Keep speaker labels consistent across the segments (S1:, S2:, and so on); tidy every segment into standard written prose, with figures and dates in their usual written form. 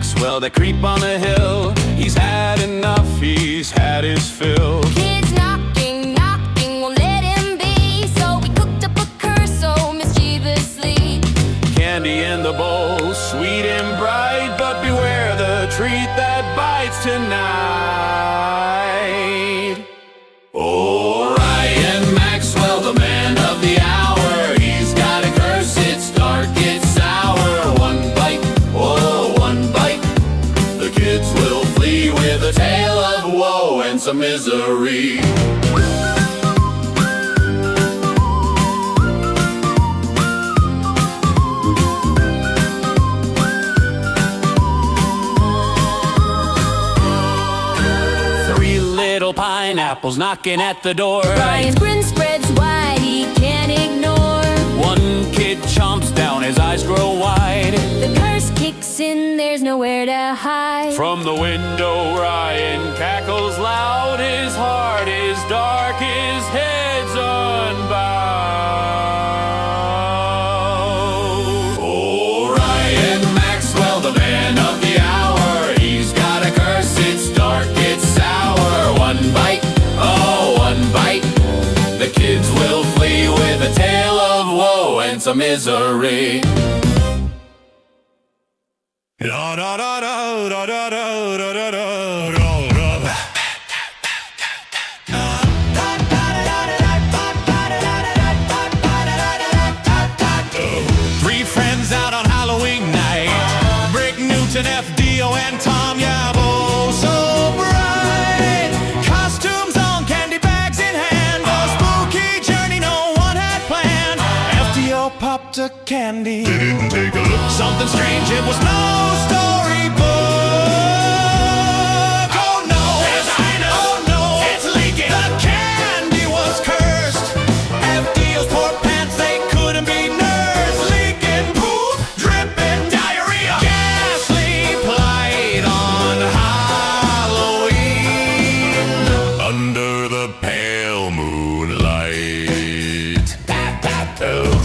S1: Maxwell that creep on the hill. He's had enough, he's had his fill.
S2: Kids knocking, knocking, won't let him be. So we cooked up a curse so mischievously.
S1: Candy in the bowl, sweet and bright, but beware the treat that bites tonight. Oh, Ryan Maxwell, the man of the hour. He's got a curse, it's dark, it's sour. One bite, oh, one bite. The kids will flee with a tale of woe and some misery. 3 little pineapples knocking at the door.
S2: Ryan's grin spreads wide, he can't ignore.
S1: One kid chomps down, his eyes grow wide.
S2: The curse kicks in, there's nowhere to hide.
S1: From the window, Ryan cackles loud. His heart is dark, his head's unbowed. Oh, Ryan Maxwell, the man of the hour. He's got a curse, it's dark, it's sour. One bite, oh, one bite. The kids will flee with a tale of woe and some misery. Da da da da da da da da da da. 3 friends out on Halloween night. Brick Newton, FDO, and Tom Yabo. So bright, costumes on, candy bags in hand. A spooky journey no one had planned. FDO popped a candy. Didn't take a look. Something strange, it was no storybook. Oh no, as I know, oh no, it's leaking. The candy was cursed. FDO's poor pants, they couldn't be nursed. Leaking poop, dripping diarrhea. Ghastly plight on Halloween. Under the pale moonlight.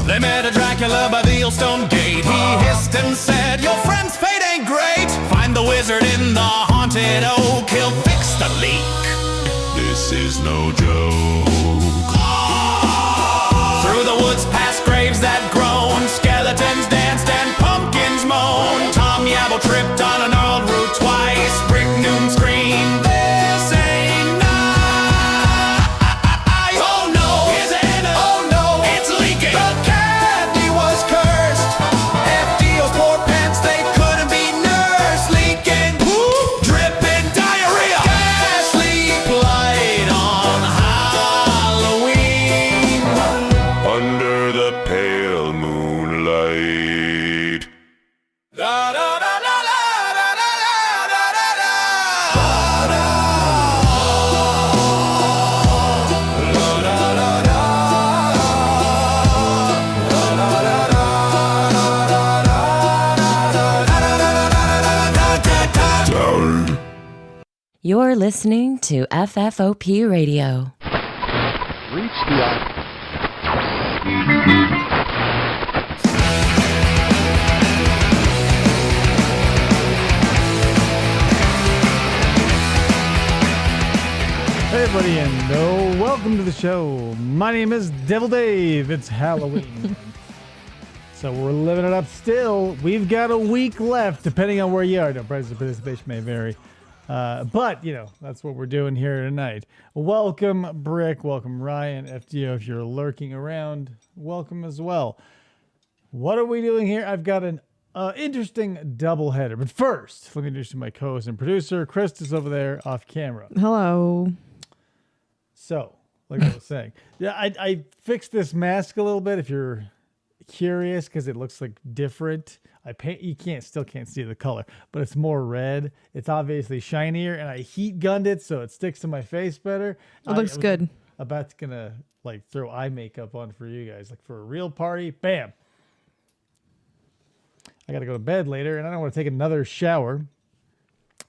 S1: They met a Dracula by the Eelstone Gate. He hissed and said, your friend's fate ain't great. Find the wizard in the haunted oak. He'll fix the leak. This is no joke. Through the woods past graves that groan, skeletons danced and pumpkins moaned. Tom Yabo tripped on a gnarled root twice. Brick Newton screamed, this ain't nice. Oh no, is it? Oh no, it's leaking. The candy was cursed. FDO's poor pants, they couldn't be nursed. Leaking poop, dripping diarrhea. Ghastly plight on Halloween. Under the pale moonlight. Da da da da da da da da da da da.
S3: You're listening to FFOP Radio.
S4: Reach the
S5: Hey everybody, and welcome to the show. My name is Devil Dave. It's Halloween. So we're living it up still. We've got a week left, depending on where you are. No, price of participation may vary. But, you know, that's what we're doing here tonight. Welcome, Brick. Welcome, Ryan. FDO, if you're lurking around, welcome as well. What are we doing here? I've got an interesting doubleheader. But first, let me introduce my co-host and producer. Chris is over there off camera.
S6: Hello.
S5: So, like I was saying, yeah, I fixed this mask a little bit if you're curious, because it looks like different. You still can't see the color, but it's more red. It's obviously shinier, and I heat gunned it so it sticks to my face better.
S6: It looks good.
S5: About to gonna like throw eye makeup on for you guys, like for a real party. Bam. I gotta go to bed later, and I don't want to take another shower.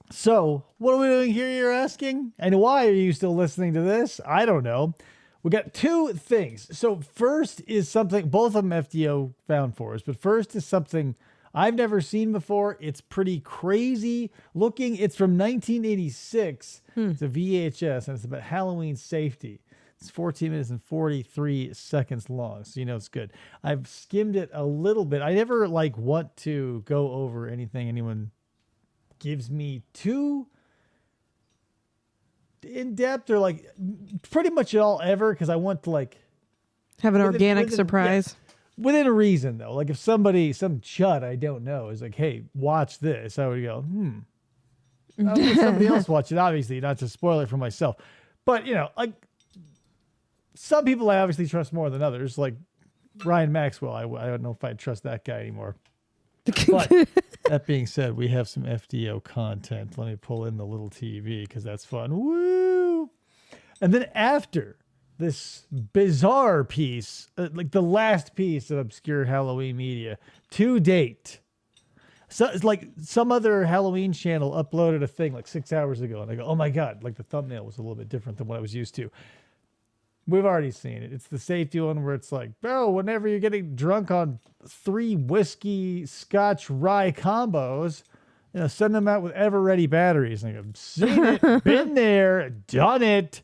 S5: So, what are we doing here, you're asking? And why are you still listening to this? I don't know. We got two things. So, first is something, both of them FDO found for us, but first is something I've never seen before. It's pretty crazy looking. It's from 1986. It's a VHS, and it's about Halloween safety. It's 14 minutes and 43 seconds long, so you know it's good. I've skimmed it a little bit. I never want to go over anything anyone gives me too in depth or pretty much at all ever, because I want to
S6: have an
S5: within-
S6: organic
S5: within-
S6: surprise.
S5: within a reason though. Like if some chud I don't know is like, hey, watch this, I would go, I'll make somebody else watch it, obviously, not to spoil it for myself. But some people I obviously trust more than others, like Ryan Maxwell. I don't know if I trust that guy anymore. But that being said, we have some FDO content. Let me pull in the little TV because that's fun. Woo! And then after this bizarre piece, the last piece of obscure Halloween media to date, so it's like some other Halloween channel uploaded a thing 6 hours ago, and I go, oh my God, the thumbnail was a little bit different than what I was used to. We've already seen it. It's the safety one where it's like, bro, whenever you're getting drunk on 3 whiskey Scotch rye combos, send them out with ever-ready batteries. And I've seen it, been there, done it.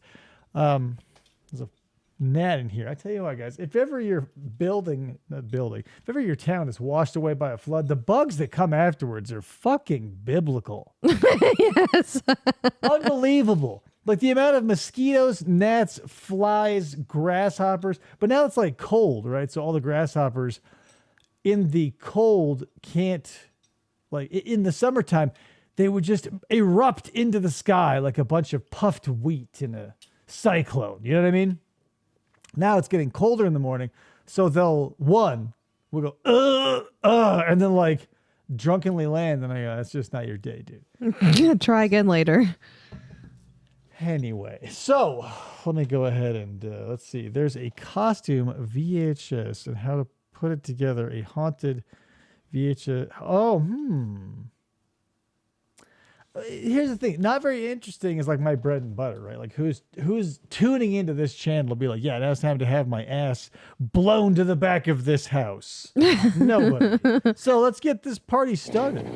S5: There's a gnat in here. I tell you what, guys, if ever your if ever your town is washed away by a flood, the bugs that come afterwards are fucking biblical.
S6: Yes.
S5: Unbelievable. The amount of mosquitoes, gnats, flies, grasshoppers. But now it's cold, right? So all the grasshoppers in the cold can't, in the summertime, they would just erupt into the sky like a bunch of puffed wheat in a cyclone. You know what I mean? Now it's getting colder in the morning. So we'll go, and then drunkenly land. And I go, that's just not your day, dude.
S6: Try again later.
S5: Anyway, so let me go ahead and let's see. There's a costume VHS and how to put it together. A haunted VHS. Here's the thing. Not very interesting is my bread and butter, right? Who's tuning into this channel to be like, yeah, now it's time to have my ass blown to the back of this house. Nobody. So let's get this party started.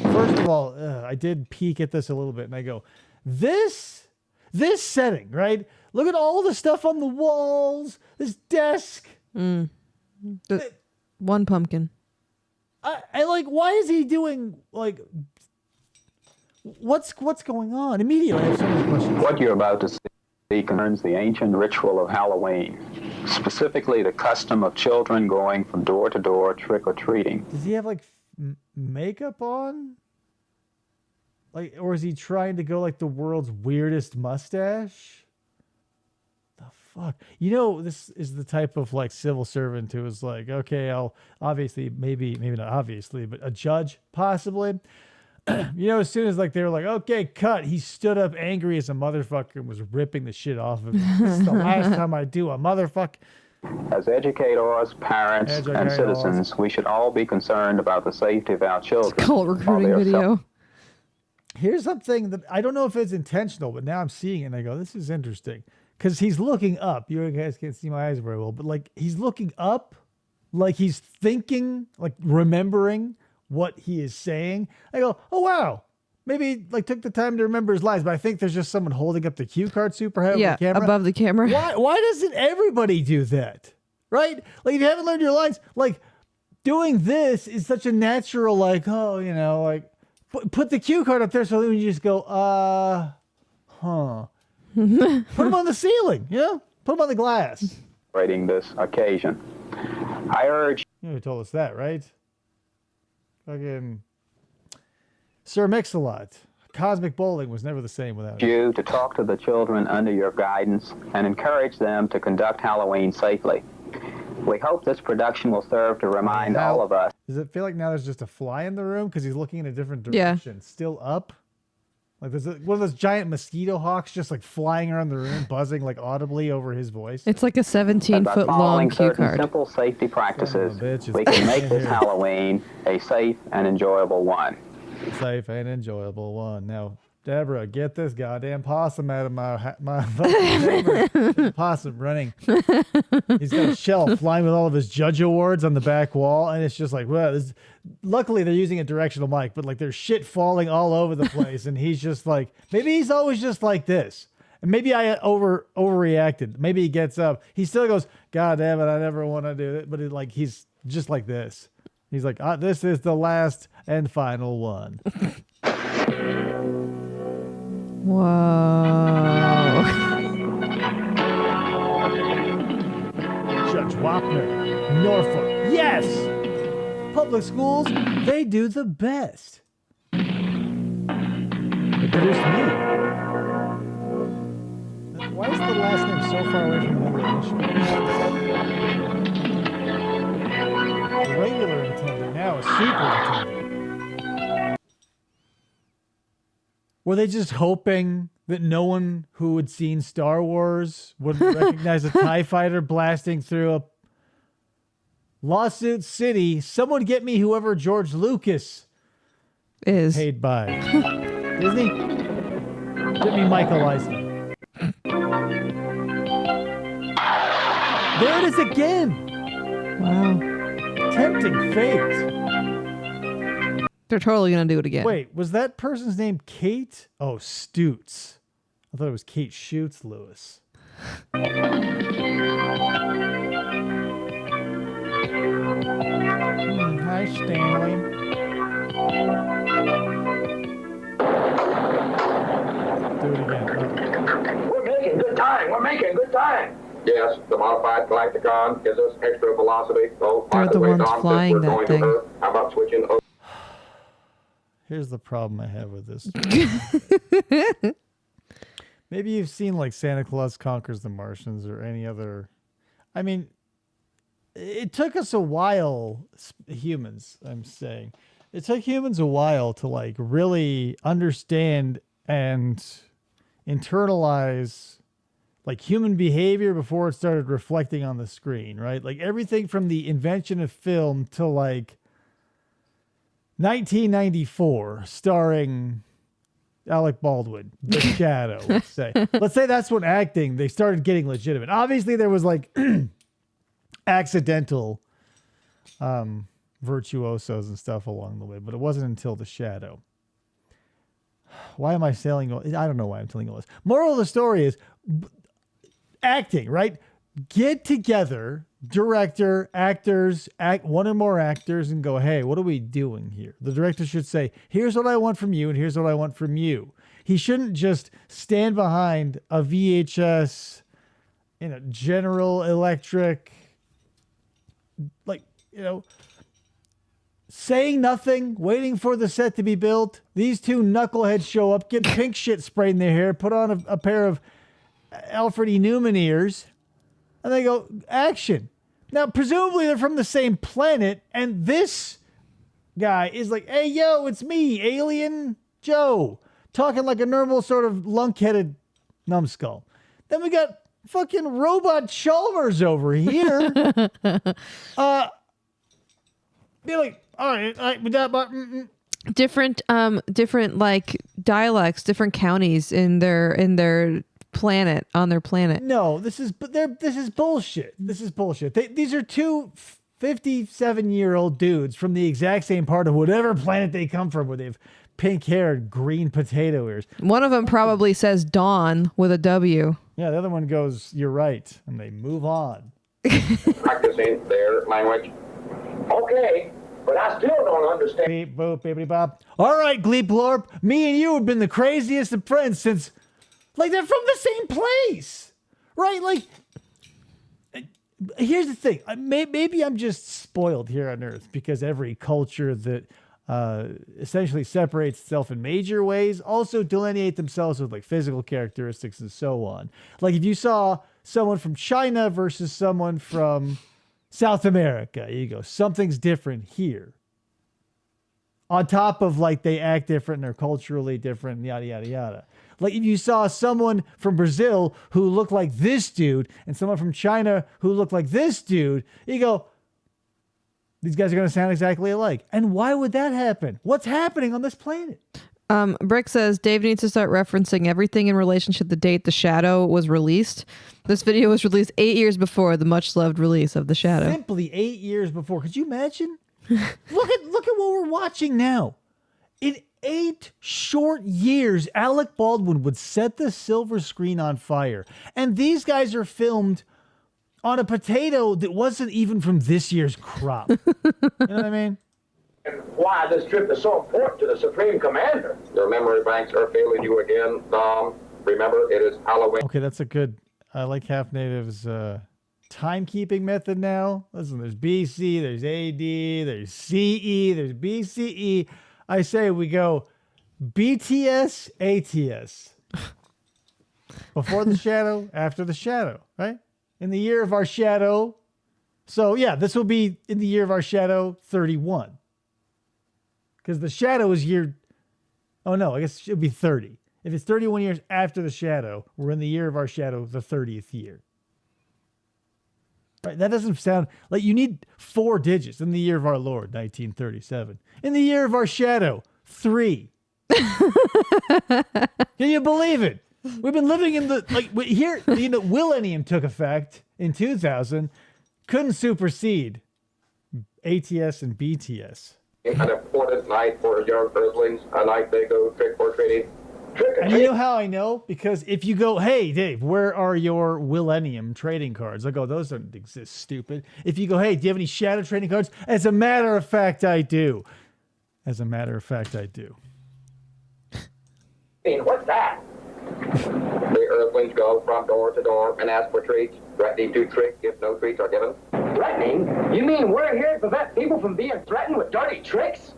S5: First of all, I did peek at this a little bit and I go, this setting, right? Look at all the stuff on the walls, this desk.
S6: One pumpkin.
S5: I why is he doing what's going on? Immediately I have so many questions.
S7: What you're about to see concerns the ancient ritual of Halloween, specifically the custom of children going from door to door trick-or-treating.
S5: Does he have makeup on? Or is he trying to go the world's weirdest mustache? The fuck? This is the type of civil servant who is okay, I'll obviously, maybe not obviously, but a judge possibly. As soon as they were okay, cut, he stood up angry as a motherfucker and was ripping the shit off of him. This is the last time I do a motherfucker.
S7: As educators, parents, and citizens, we should all be concerned about the safety of our children.
S6: It's called recruiting video.
S5: Here's something that I don't know if it's intentional, but now I'm seeing it and I go, this is interesting. Because he's looking up. You guys can't see my eyes very well, but he's looking up, he's thinking, remembering what he is saying. I go, oh wow. Maybe he took the time to remember his lines, but I think there's just someone holding up the cue card super high over the camera.
S6: Above the camera.
S5: Why doesn't everybody do that? Right? If you haven't learned your lines, doing this is such a natural, put the cue card up there so then you just go, Put them on the ceiling, Put them on the glass.
S7: Celebrating this occasion. I urge
S5: You know who told us that, right? Fucking Sir Mix-a-Lot. Cosmic bowling was never the same without it.
S7: you to talk to the children under your guidance and encourage them to conduct Halloween safely. We hope this production will serve to remind all of us.
S5: Does it feel like now there's just a fly in the room because he's looking in a different direction? Still up? There's one of those giant mosquito hawks just flying around the room, buzzing audibly over his voice.
S6: It's like a 17-foot long
S7: Following
S6: cue
S7: certain
S6: card.
S7: simple safety practices,
S5: Son of a bitch, it's
S7: we can make this
S5: here.
S7: Halloween a safe and enjoyable one.
S5: Safe and enjoyable one. Now, Deborah, get this goddamn possum out of my fucking possum running. He's got a shelf flying with all of his judge awards on the back wall, and it's just like, well, luckily they're using a directional mic, but like there's shit falling all over the place, and he's just like, maybe he's always just like this. And maybe I overreacted. Maybe he gets up. He still goes, God damn it, I never want to do it. But he's just like this. He's like, this is the last and final one.
S6: Whoa.
S5: Judge Wapner, Norfolk. Yes! Public schools, they do the best. They produced me. Why is the last name so far away from the initial? The regular intended, now a superintendent. Were they just hoping that no one who had seen Star Wars would recognize a TIE fighter blasting through a lawsuit city? Someone get me whoever George Lucas
S6: Is.
S5: paid by. Disney? Get me Michael Eisner. There it is again.
S6: Wow.
S5: Tempting fate.
S6: They're totally going to do it again.
S5: Wait, was that person's name Kate? Oh, Stutz. I thought it was Kate Schutz Lewis. Hi, Stanley. Do it again.
S8: We're making good time. We're making good time. Yes, the modified Galacticon gives us extra velocity. So
S6: They're the ones flying that
S8: going
S6: thing.
S8: To Earth, how about switching?
S5: Here's the problem I have with this. Maybe you've seen like Santa Claus Conquers the Martians or any other. I mean, it took us a while, humans, I'm saying. It took humans a while to like really understand and internalize like human behavior before it started reflecting on the screen, right? Like everything from the invention of film to like 1994, starring Alec Baldwin, The Shadow, let's say. Let's say that's when acting, they started getting legitimate. Obviously, there was like accidental virtuosos and stuff along the way, but it wasn't until The Shadow. Why am I saying all? I don't know why I'm telling all this. Moral of the story is acting, right? Get together, director, actors, one or more actors, and go, hey, what are we doing here? The director should say, here's what I want from you, and here's what I want from you. He shouldn't just stand behind a VHS, General Electric, saying nothing, waiting for the set to be built. These two knuckleheads show up, get pink shit sprayed in their hair, put on a pair of Alfred E. Newman ears, and they go, action. Now, presumably they're from the same planet, and this guy is like, hey, yo, it's me, Alien Joe, talking like a normal sort of lunk-headed numbskull. Then we got fucking Robot Chalmers over here. Be like, all right, with that, but
S6: Different like dialects, different counties in their planet, on their planet.
S5: no, this is bullshit. This is bullshit. These are two 57-year-old dudes from the exact same part of whatever planet they come from, where they have pink hair and green potato ears.
S6: One of them probably says dawn with a W.
S5: Yeah, the other one goes, you're right, and they move on.
S8: Practicing their language. Okay, but I still don't understand.
S5: Beep, boop, bippity bop. All right, Gleep Glorp, me and you have been the craziest of friends since, like, they're from the same place, right? Like, here's the thing. Maybe I'm just spoiled here on Earth because every culture that essentially separates itself in major ways also delineate themselves with like physical characteristics and so on. Like if you saw someone from China versus someone from South America, you go, something's different here. On top of like they act different and they're culturally different, yada, yada, yada. Like if you saw someone from Brazil who looked like this dude and someone from China who looked like this dude, you go, these guys are going to sound exactly alike. And why would that happen? What's happening on this planet?
S6: Brick says Dave needs to start referencing everything in relation to the date The Shadow was released. This video was released 8 years before the much-loved release of The Shadow.
S5: Simply 8 years before. Could you imagine? look at what we're watching now. In 8 short years, Alec Baldwin would set the silver screen on fire. And these guys are filmed on a potato that wasn't even from this year's crop. You know what I mean?
S8: And why this trip is so important to the Supreme Commander. Your memory banks are failing you again, Dom. Remember, it is Halloween.
S5: Okay, that's a good... I like Half Native's timekeeping method now. Listen, there's BC, there's AD, there's CE, there's BCE. I say we go BTS, ATS. Before the shadow, after the shadow, right? In the year of our shadow. So, yeah, this will be in the year of our shadow 31. Because the shadow is year... Oh, no, I guess it should be 30. If it's 31 years after the shadow, we're in the year of our shadow, the 30th year. Right? That doesn't sound... Like, you need 4 digits. In the year of our Lord, 1937. In the year of our shadow, 3. Can you believe it? We've been living in the... Like, here, you know, Millennium took effect in 2000. Couldn't supersede ATS and BTS.
S8: An important night for young earthlings, a night they go trick or treating. Trick or
S5: And you know how I know? Because if you go, hey, Dave, where are your Millennium trading cards? I go, those don't exist, stupid. If you go, hey, do you have any Shadow trading cards? As a matter of fact, I do. As a matter of fact, I do.
S8: What's that? The earthlings go from door to door and ask for treats, threatening to trick if no treats are given. Threatening? You mean we're here to prevent people from being threatened with dirty tricks?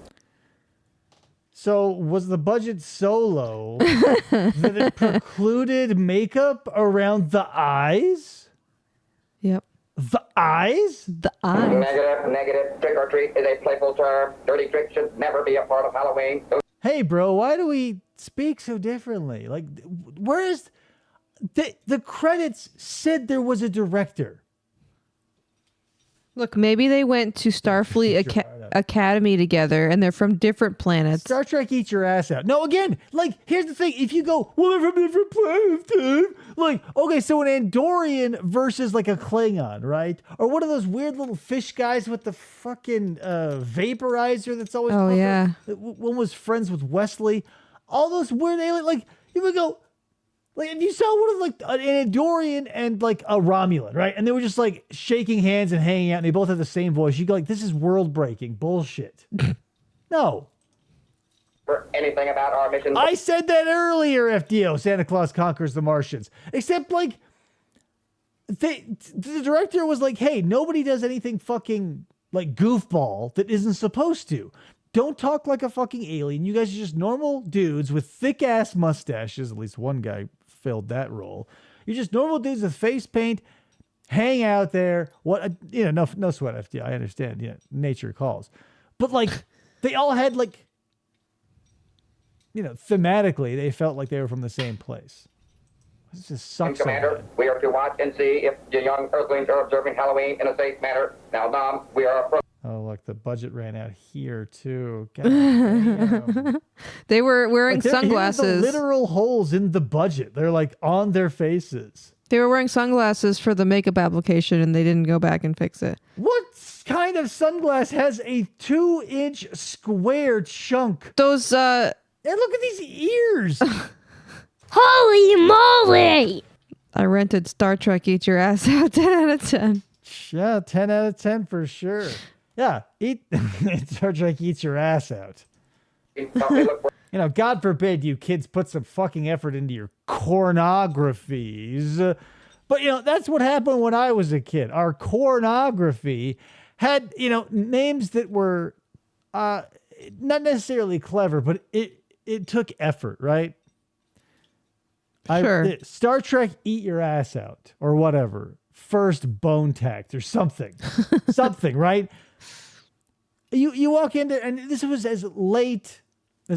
S5: So was the budget so low that it precluded makeup around the eyes?
S6: Yep.
S5: The eyes?
S6: The eyes.
S8: Negative. Trick or treat is a playful term. Dirty tricks should never be a part of Halloween.
S5: Hey, bro, why do we speak so differently? Like, where is... The credits said there was a director.
S6: Look, maybe they went to Starfleet Academy together, and they're from different planets.
S5: Star Trek eats your ass out. No, again, like, here's the thing. If you go, well, they're from different planets, dude. Like, okay, so an Andorian versus, like, a Klingon, right? Or one of those weird little fish guys with the fucking vaporizer that's always...
S6: Oh, yeah.
S5: One was friends with Wesley. All those weird alien... Like, you would go... Like, if you saw one of, like, an Andorian and, like, a Romulan, right? And they were just, like, shaking hands and hanging out, and they both had the same voice. You go, like, this is world-breaking bullshit. No.
S8: For anything about our mission.
S5: I said that earlier, FDO. Santa Claus Conquers the Martians. Except, like, the director was like, hey, nobody does anything fucking, like, goofball that isn't supposed to. Don't talk like a fucking alien. You guys are just normal dudes with thick-ass mustaches. At least one guy filled that role. You're just normal dudes with face paint, hang out there. What, you know, no sweat, FD. I understand. Yeah, nature calls. But, like, they all had, like, you know, thematically, they felt like they were from the same place. This just sucks.
S8: Commander, we are to watch and see if the young earthlings are observing Halloween in a safe manner. Now, Dom, we are approaching.
S5: Oh, look, the budget ran out here, too. God damn.
S6: They were wearing sunglasses.
S5: Here are the literal holes in the budget. They're, like, on their faces.
S6: They were wearing sunglasses for the makeup application, and they didn't go back and fix it.
S5: What kind of sunglass has a 2-inch square chunk?
S6: Those,
S5: And look at these ears.
S2: Holy moly!
S6: I rented Star Trek Eat Your Ass Out 10 out of 10.
S5: Yeah, 10 out of 10 for sure. Yeah, Star Trek eats your ass out. You know, God forbid you kids put some fucking effort into your cornographies. But, you know, that's what happened when I was a kid. Our cornography had, you know, names that were not necessarily clever, but it took effort, right?
S6: Sure.
S5: Star Trek Eat Your Ass Out or whatever. First Bone Tact or something. Something, right? You walk into, and this was as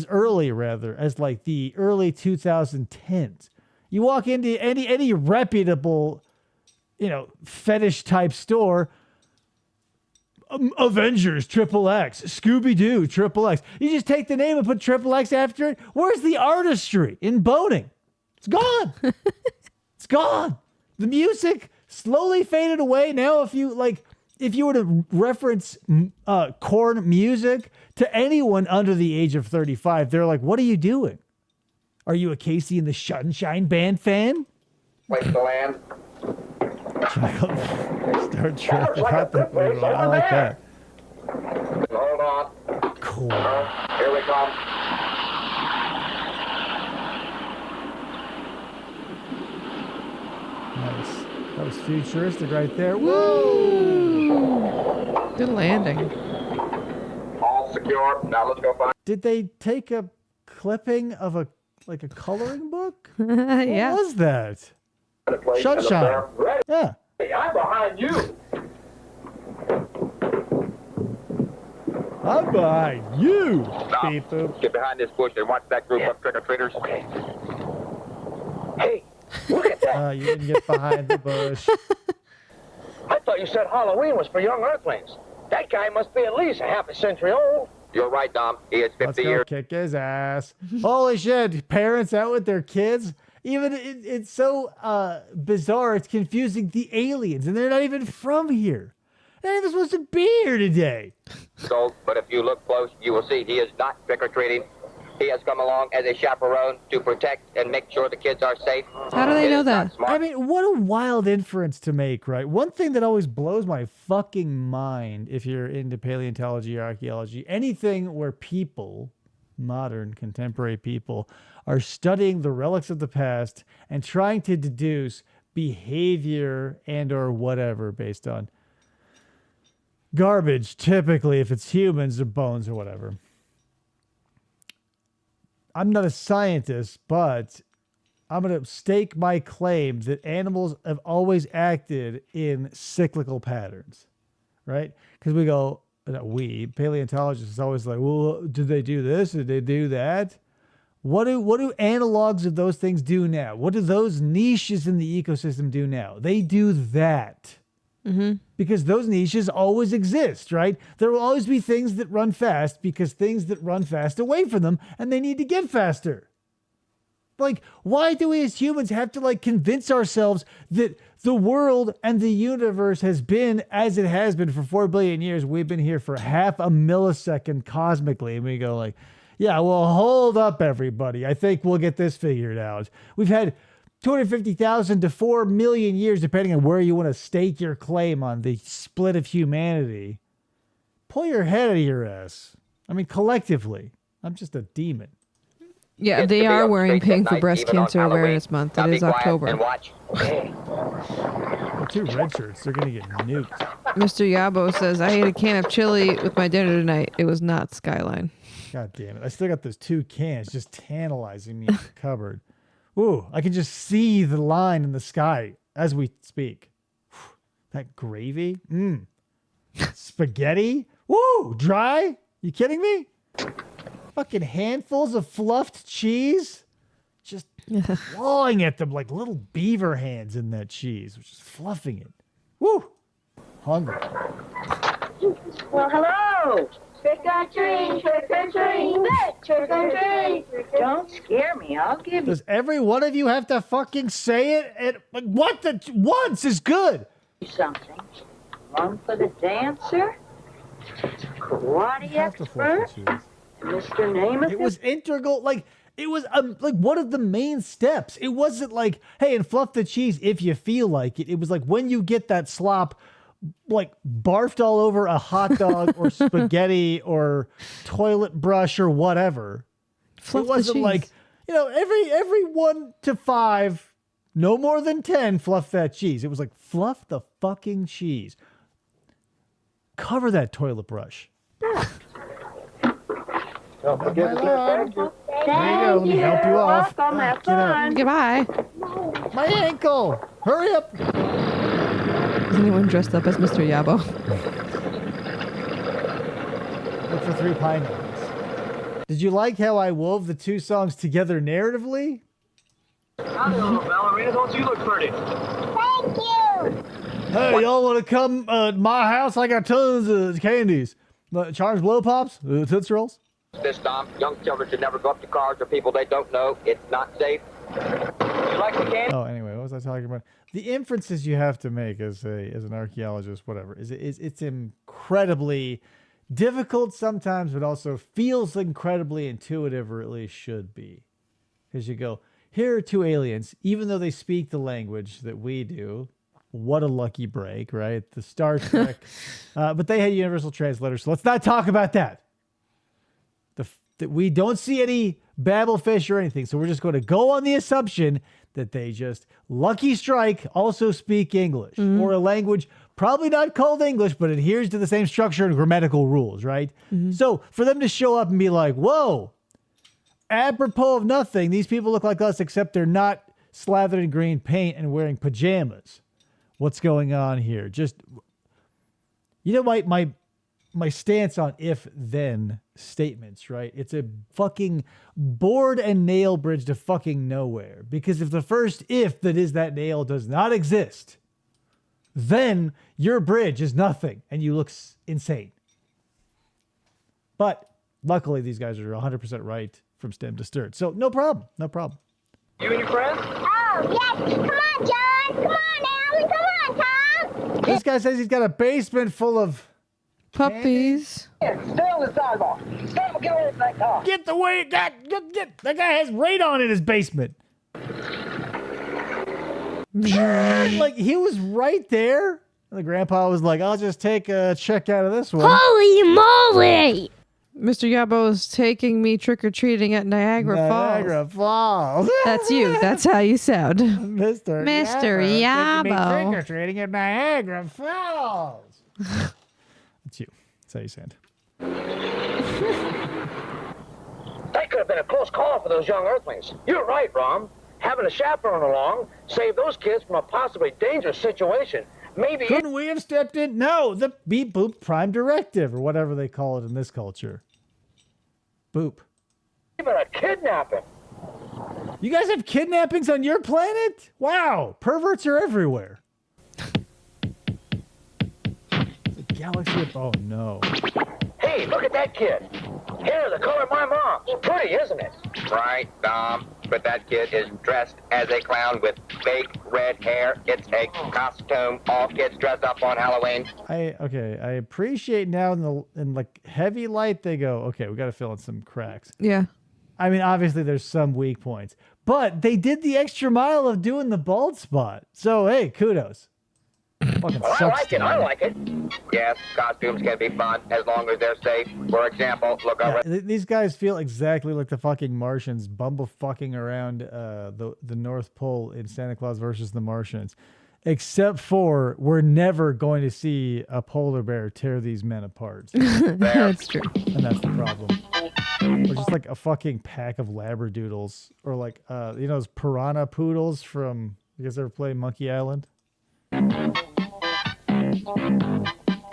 S5: early as like the early 2010s. You walk into any reputable, you know, fetish type store, Avengers Triple X, Scooby Doo Triple X. You just take the name and put Triple X after it. Where's the artistry in boning? It's gone. It's gone. The music slowly faded away. Now, if you were to reference Korn music to anyone under the age of 35, they're like, "What are you doing? Are you a Casey and the Sunshine Band fan?"
S8: Place to land.
S5: Star Trek. I like that.
S8: Hold on.
S5: Cool.
S8: Here we come.
S5: Nice. That was futuristic right there. Woo!
S6: Good landing.
S8: All secure. Now let's go find.
S5: Did they take a clipping of a coloring book?
S6: Yeah.
S5: What was that?
S8: a place.
S5: Sunshine.
S8: Ready?
S5: Yeah.
S8: Hey, I'm behind you.
S5: I'm behind you.
S8: Stop.
S5: Beep boop.
S8: Get behind this bush and watch that group of trick-or-treaters. Okay. Hey, look at that.
S5: You didn't get behind the bush.
S9: I thought you said Halloween was for young Earthlings. That guy must be at least a half a century old.
S8: You're right, Dom. He is 50
S5: Let's go
S8: years.
S5: kick his ass. Holy shit. Parents out with their kids. Even it's so bizarre. It's confusing the aliens, and they're not even from here. They're not even supposed to be here today.
S8: So, but if you look close, you will see he is not trick-or-treating. He has come along as a chaperone to protect and make sure the kids are safe.
S6: How do they
S8: It
S6: know
S8: is not
S6: that?
S8: smart.
S5: I mean, what a wild inference to make, right? One thing that always blows my fucking mind, if you're into paleontology or archaeology, anything where people, modern contemporary people, are studying the relics of the past and trying to deduce behavior and or whatever based on garbage, typically if it's humans or bones or whatever. I'm not a scientist, but I'm going to stake my claim that animals have always acted in cyclical patterns, right? Because we go, paleontologists is always like, well, did they do this? Did they do that? What do analogs of those things do now? What do those niches in the ecosystem do now? They do that. Because those niches always exist, right? There will always be things that run fast because things that run fast away from them and they need to get faster. Like, why do we as humans have to convince ourselves that the world and the universe has been as it has been for 4 billion years? We've been here for half a millisecond cosmically. And we go yeah, well, hold up, everybody. I think we'll get this figured out. We've had 250,000 to 4 million years, depending on where you want to stake your claim on the split of humanity. Pull your head out of your ass. I mean, collectively. I'm just a demon.
S6: Yeah,
S8: Kids
S6: they
S8: can be
S6: are
S8: up
S6: wearing
S8: straight at
S6: pink for
S8: night,
S6: Breast
S8: even on
S6: Cancer
S8: Halloween.
S6: Awareness Month.
S8: Now
S6: It
S8: be
S6: is
S8: quiet
S6: October.
S8: and watch.
S5: The two red shirts, they're going to get nuked.
S6: Mr. Yabo says, I ate a can of chili with my dinner tonight. It was not Skyline.
S5: God damn it. I still got those 2 cans just tantalizing me in the cupboard. Ooh, I can just see the line in the sky as we speak. That gravy. Spaghetti. Woo, dry. You kidding me? Fucking handfuls of fluffed cheese. Just clawing at them like little beaver hands in that cheese, which is fluffing it. Woo. Hungry.
S10: Well, hello. Trick or treat, trick or treat, trick or treat. Don't scare me. I'll give you
S5: Does every one of you have to fucking say it? Once is good.
S10: something. One for the dancer, karate
S5: Have to fluff
S10: expert,
S5: the cheese.
S10: Mr. Namath.
S5: It was integral. It was one of the main steps. It wasn't hey, and fluff the cheese if you feel like it. It was when you get that slop, barfed all over a hot dog or spaghetti or toilet brush or whatever.
S6: Fluff
S5: It wasn't
S6: the cheese.
S5: every 1 to 5, no more than 10, fluff that cheese. It was fluff the fucking cheese. Cover that toilet brush.
S8: Don't forget to
S5: There you go. Let me help you off.
S10: Welcome. Have
S5: Get up.
S10: fun.
S6: Goodbye.
S5: My ankle. Hurry up.
S6: Is anyone dressed up as Mr. Yabo?
S5: Look for 3 pineapples. Did you like how I wove the 2 songs together narratively?
S9: Howdy, little ballerina. Don't you look pretty?
S10: Thank you.
S5: Hey, y'all want to come to my house? I got tons of candies. Charms blow pops, Tootsie Rolls.
S8: This time, young children should never go up to cars or people they don't know. It's not safe. You like the candy?
S5: Oh, anyway, what was I talking about? The inferences you have to make as an archaeologist, whatever, it's incredibly difficult sometimes, but also feels incredibly intuitive, or at least should be. Because you go, here are two aliens, even though they speak the language that we do. What a lucky break, right? The Star Trek. But they had universal translators, so let's not talk about that. We don't see any babblefish or anything, so we're just going to go on the assumption that they just lucky strike also speak English or a language probably not called English, but adheres to the same structure and grammatical rules, right? So for them to show up and be like, whoa, apropos of nothing, these people look like us, except they're not slathered in green paint and wearing pajamas. What's going on here? Just, you know, my stance on if-then statements, right? It's a fucking board and nail bridge to fucking nowhere. Because if the first if that is that nail does not exist, then your bridge is nothing and you look insane. But luckily, these guys are 100% right from stem to stern. So no problem. No problem.
S9: You and your friends?
S2: Oh, yes. Come on, John. Come on, Alan. Come on, Tom.
S5: This guy says he's got a basement full of
S6: Puppies.
S9: Stay on the sidewalk. Stop and get away from that car.
S5: Get the way, get. That guy has radon in his basement. Like, he was right there. And the grandpa was like, I'll just take a check out of this one.
S2: Holy moly!
S6: Mr. Yabo is taking me trick-or-treating at Niagara Falls. That's you. That's how you sound.
S5: Mr.
S6: Yabo.
S5: Trick-or-treating at Niagara Falls. That's you. That's how you sound.
S9: That could have been a close call for those young earthlings. You're right, Rom. Having a chaperone along saved those kids from a possibly dangerous situation. Maybe.
S5: Couldn't we have stepped in? No, the beep boop prime directive, or whatever they call it in this culture. Boop.
S9: Even a kidnapping.
S5: You guys have kidnappings on your planet? Wow, perverts are everywhere. It's a galaxy of... Oh, no.
S9: Hey, look at that kid. Hair the color of my mom's. Pretty, isn't it?
S8: Right, Dom. But that kid is dressed as a clown with fake red hair. It's a costume. All kids dress up on Halloween.
S5: I appreciate now in like heavy light they go, okay, we got to fill in some cracks.
S6: Yeah.
S5: I mean, obviously there's some weak points, but they did the extra mile of doing the bald spot. So hey, kudos. Fucking
S9: Well,
S5: sucks.
S9: I like it.
S8: Yes, costumes can be fun as long as they're safe. For example, look over.
S5: These guys feel exactly like the fucking Martians bumblefucking around the North Pole in Santa Claus versus the Martians. Except for we're never going to see a polar bear tear these men apart.
S6: That's true.
S5: And that's the problem. Or just like a fucking pack of labradoodles. Or like, those piranha poodles from, you guys ever play Monkey Island?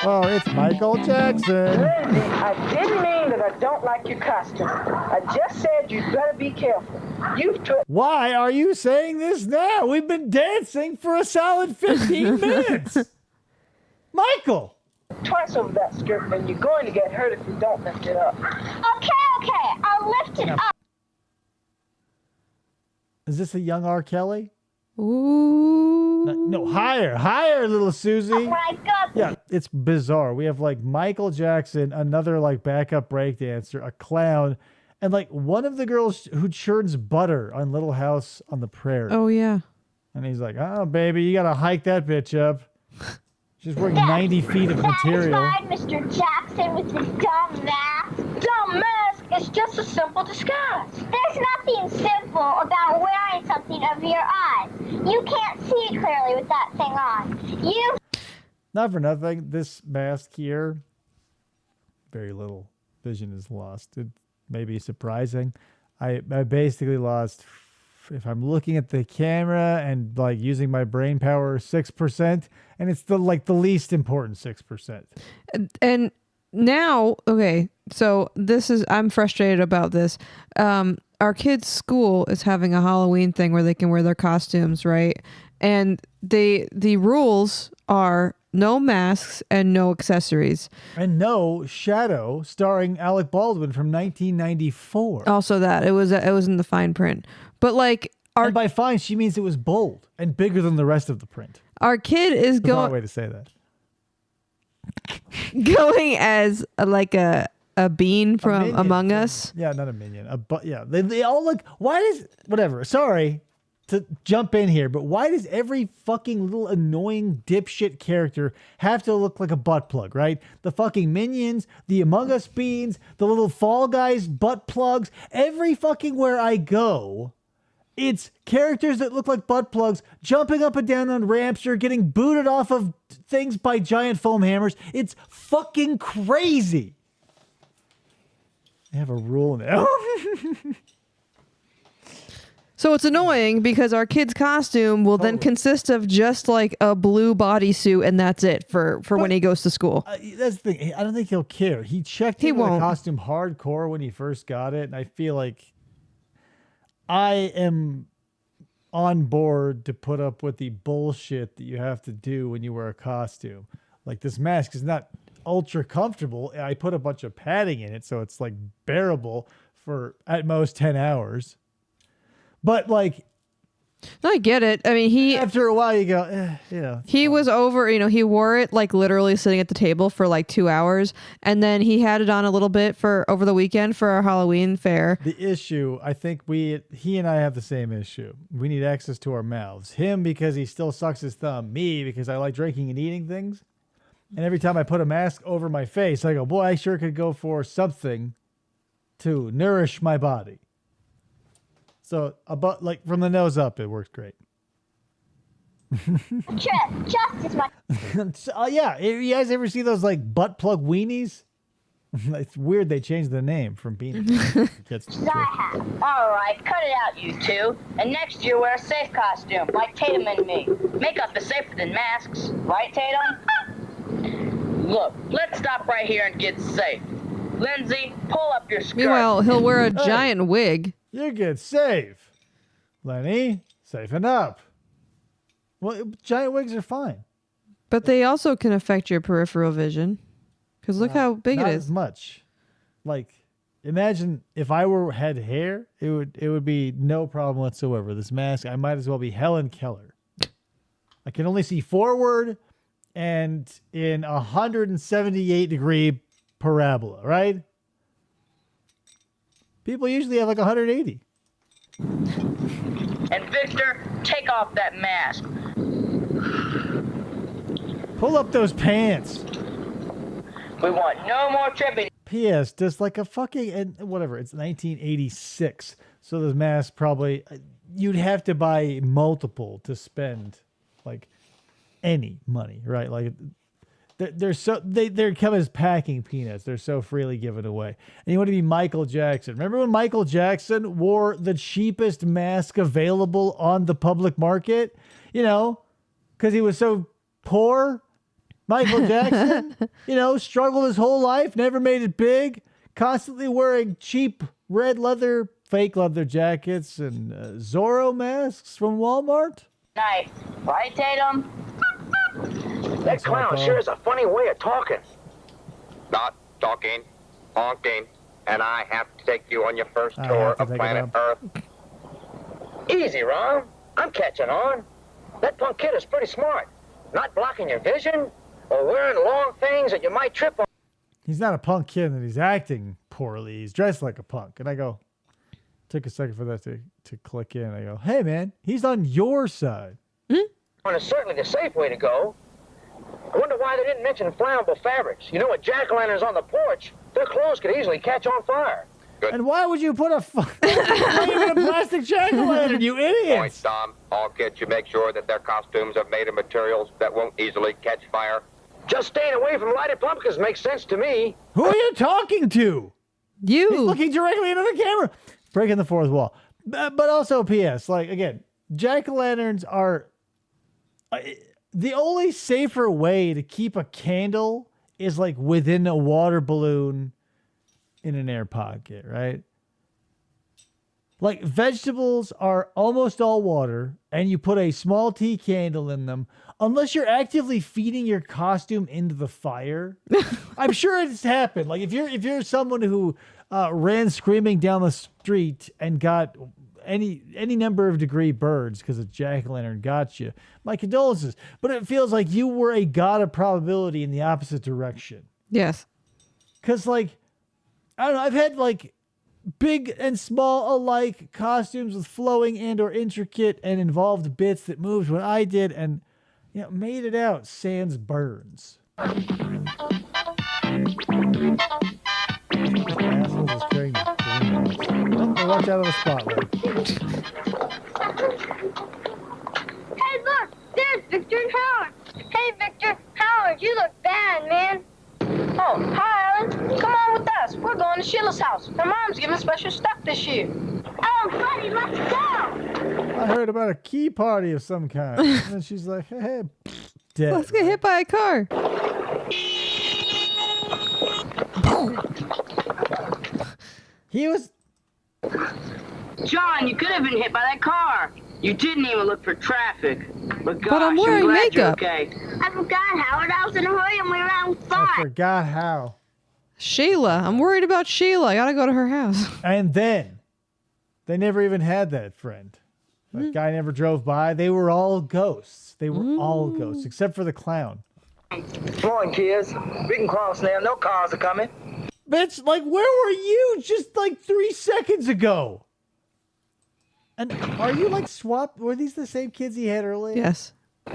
S5: Oh, it's Michael Jackson.
S10: Lindsay, I didn't mean that I don't like your costume. I just said you'd better be careful. You've took...
S5: Why are you saying this now? We've been dancing for a solid 15 minutes. Michael!
S10: twice over that skirt, and you're going to get hurt if you don't lift it up.
S2: Okay, I'll lift it up.
S5: Is this a young R. Kelly?
S6: Ooh.
S5: No, higher, little Susie.
S2: Oh my God.
S5: Yeah, it's bizarre. We have like Michael Jackson, another like backup breakdancer, a clown, and like one of the girls who churns butter on Little House on the Prairie.
S6: Oh, yeah.
S5: And he's like, oh, baby, you got to hike that bitch up. She's wearing 90 feet of material.
S2: Satisfied, Mr. Jackson, with his dumb mask.
S10: Dumb mask is just a simple disguise.
S2: There's nothing simple about wearing something over your eyes. You can't see clearly with that thing on.
S5: Not for nothing, this mask here, very little vision is lost. It may be surprising. I basically lost, if I'm looking at the camera and like using my brain power, 6%, and it's the least important 6%.
S6: And now, okay, so I'm frustrated about this. Our kids' school is having a Halloween thing where they can wear their costumes, right? And the rules are no masks and no accessories.
S5: And no Shadow starring Alec Baldwin from 1994.
S6: Also that it was in the fine print. But like
S5: and by fine, she means it was bold and bigger than the rest of the print.
S6: Our kid is
S5: the wrong way to say that.
S6: Going as a bean from Among Us.
S5: Yeah, not a minion. They all look. Why does whatever? Sorry to jump in here, but why does every fucking little annoying dipshit character have to look like a butt plug? Right? The fucking minions, the Among Us beans, the little Fall Guys butt plugs. Every fucking where I go, it's characters that look like butt plugs jumping up and down on ramps or getting booted off of things by giant foam hammers. It's fucking crazy. I have a rule now.
S6: So it's annoying because our kid's costume will then consist of just like a blue bodysuit and that's it for when he goes to school.
S5: That's the thing. I don't think he'll care. He checked into the costume hardcore when he first got it, and I feel like I am on board to put up with the bullshit that you have to do when you wear a costume. Like this mask is not ultra comfortable. I put a bunch of padding in it so it's like bearable for at most 10 hours. But like,
S6: I get it. I mean,
S5: after a while you go,
S6: he was over, he wore it like literally sitting at the table for like 2 hours. And then he had it on a little bit for over the weekend for our Halloween fair.
S5: The issue, I think he and I have the same issue. We need access to our mouths. Him because he still sucks his thumb. Me because I like drinking and eating things. And every time I put a mask over my face, I go, boy, I sure could go for something to nourish my body. So about like from the nose up, it works great.
S2: Just as much.
S5: Yeah, you guys ever see those like butt plug weenies? It's weird they changed the name from beanie.
S10: I have. All right, cut it out, you two. And next year wear a safe costume, like Tatum and me. Makeup is safer than masks, right, Tatum? Look, let's stop right here and get safe. Lindsay, pull up your skirt.
S6: Meanwhile, he'll wear a giant wig.
S5: You get safe. Lenny, safen up. Well, giant wigs are fine.
S6: But they also can affect your peripheral vision. Because look how big it is.
S5: Not as much. Like, imagine if I had hair, it would be no problem whatsoever. This mask, I might as well be Helen Keller. I can only see forward and in 178-degree parabola, right? People usually have like 180.
S10: And Victor, take off that mask.
S5: Pull up those pants.
S10: We want no more tripping.
S5: P.S. Just like a fucking, and whatever, it's 1986. So this mask probably, you'd have to buy multiple to spend like any money, right? Like they come as packing peanuts. They're so freely given away. And you want to be Michael Jackson. Remember when Michael Jackson wore the cheapest mask available on the public market? Because he was so poor. Michael Jackson, struggled his whole life, never made it big, constantly wearing cheap red leather, fake leather jackets and Zorro masks from Walmart.
S10: Night, right, Tatum?
S9: That clown sure is a funny way of talking.
S8: Not talking, honking, and I have to take you on your first tour of planet Earth.
S9: Easy, Ron. I'm catching on. That punk kid is pretty smart. Not blocking your vision or wearing long things that you might trip on.
S5: He's not a punk kid and he's acting poorly. He's dressed like a punk. And I go, took a second for that to click in. I go, hey, man, he's on your side.
S9: And it's certainly the safe way to go. I wonder why they didn't mention flammable fabrics. With jack-o'-lanterns on the porch, their clothes could easily catch on fire.
S8: Good.
S5: And why would you put a plastic jack-o'-lantern, you idiots?
S8: Point, Tom. All kids should make sure that their costumes are made of materials that won't easily catch fire.
S9: Just staying away from lighted pumpkins makes sense to me.
S5: Who are you talking to?
S6: You.
S5: He's looking directly into the camera. Breaking the fourth wall. But also, P.S., like, again, jack-o'-lanterns are... the only safer way to keep a candle is like within a water balloon in an air pocket, right? Like, vegetables are almost all water, and you put a small tea candle in them, unless you're actively feeding your costume into the fire. I'm sure it's happened. Like, if you're someone who ran screaming down the street and got any number of degree birds because a jack-o'-lantern got you, my condolences. But it feels like you were a god of probability in the opposite direction.
S6: Yes.
S5: Because, like, I don't know, I've had, like, big and small alike costumes with flowing and or intricate and involved bits that moved when I did and, you know, made it out sans burns. Assholes is carrying the green. Oh, watch out of the spotlight.
S2: Hey, look! There's Victor and Howard! Hey, Victor! Howard, you look bad, man!
S10: Oh, hi, Alan. Come on with us. We're going to Sheila's house. Her mom's giving special stuff this year.
S2: Oh, buddy, let's go!
S5: I heard about a key party of some kind. And then she's like, hey, dead.
S6: Let's get hit by a car.
S5: He was...
S10: John, you could have been hit by that car. You didn't even look for traffic. But gosh,
S6: I'm wearing
S10: glad
S6: makeup.
S10: You're okay.
S2: I forgot, Howard. I was in a hurry and we were on
S5: I
S2: fire.
S5: forgot how.
S6: Sheila. I'm worried about Sheila. I gotta go to her house.
S5: And then, they never even had that friend. That guy never drove by. They were all ghosts. They were all ghosts, except for the clown.
S9: Morning, kids. We can cross now. No cars are coming.
S5: Bitch, like, where were you just like 3 seconds ago? And are you like swapped? Were these the same kids he had earlier?
S6: Yes.
S5: I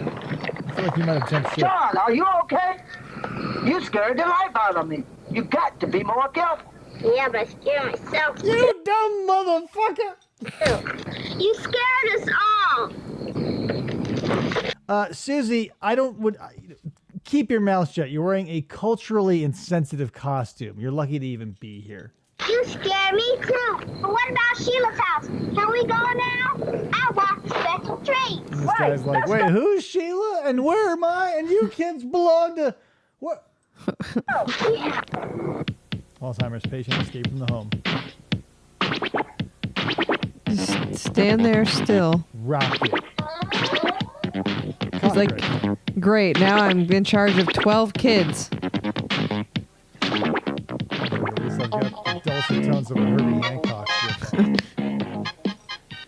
S5: feel like you might have jumped ship.
S9: John, are you okay? You scared the life out of me. You got to be more careful.
S2: Yeah, but I scared myself.
S5: You dumb motherfucker!
S2: You scared us all.
S5: Susie, keep your mouth shut. You're wearing a culturally insensitive costume. You're lucky to even be here.
S2: You scare me too. But what about Sheila's house? Can we go now? I want the special treats.
S5: And this guy's like, wait, who's Sheila? And where am I? And you kids belong to... What? Alzheimer's patient escaped from the home.
S6: Just stand there still.
S5: Rocket.
S6: He's like, great, now I'm in charge of 12 kids.
S5: At least I've got the dulcet tones of a Herbie Hancock.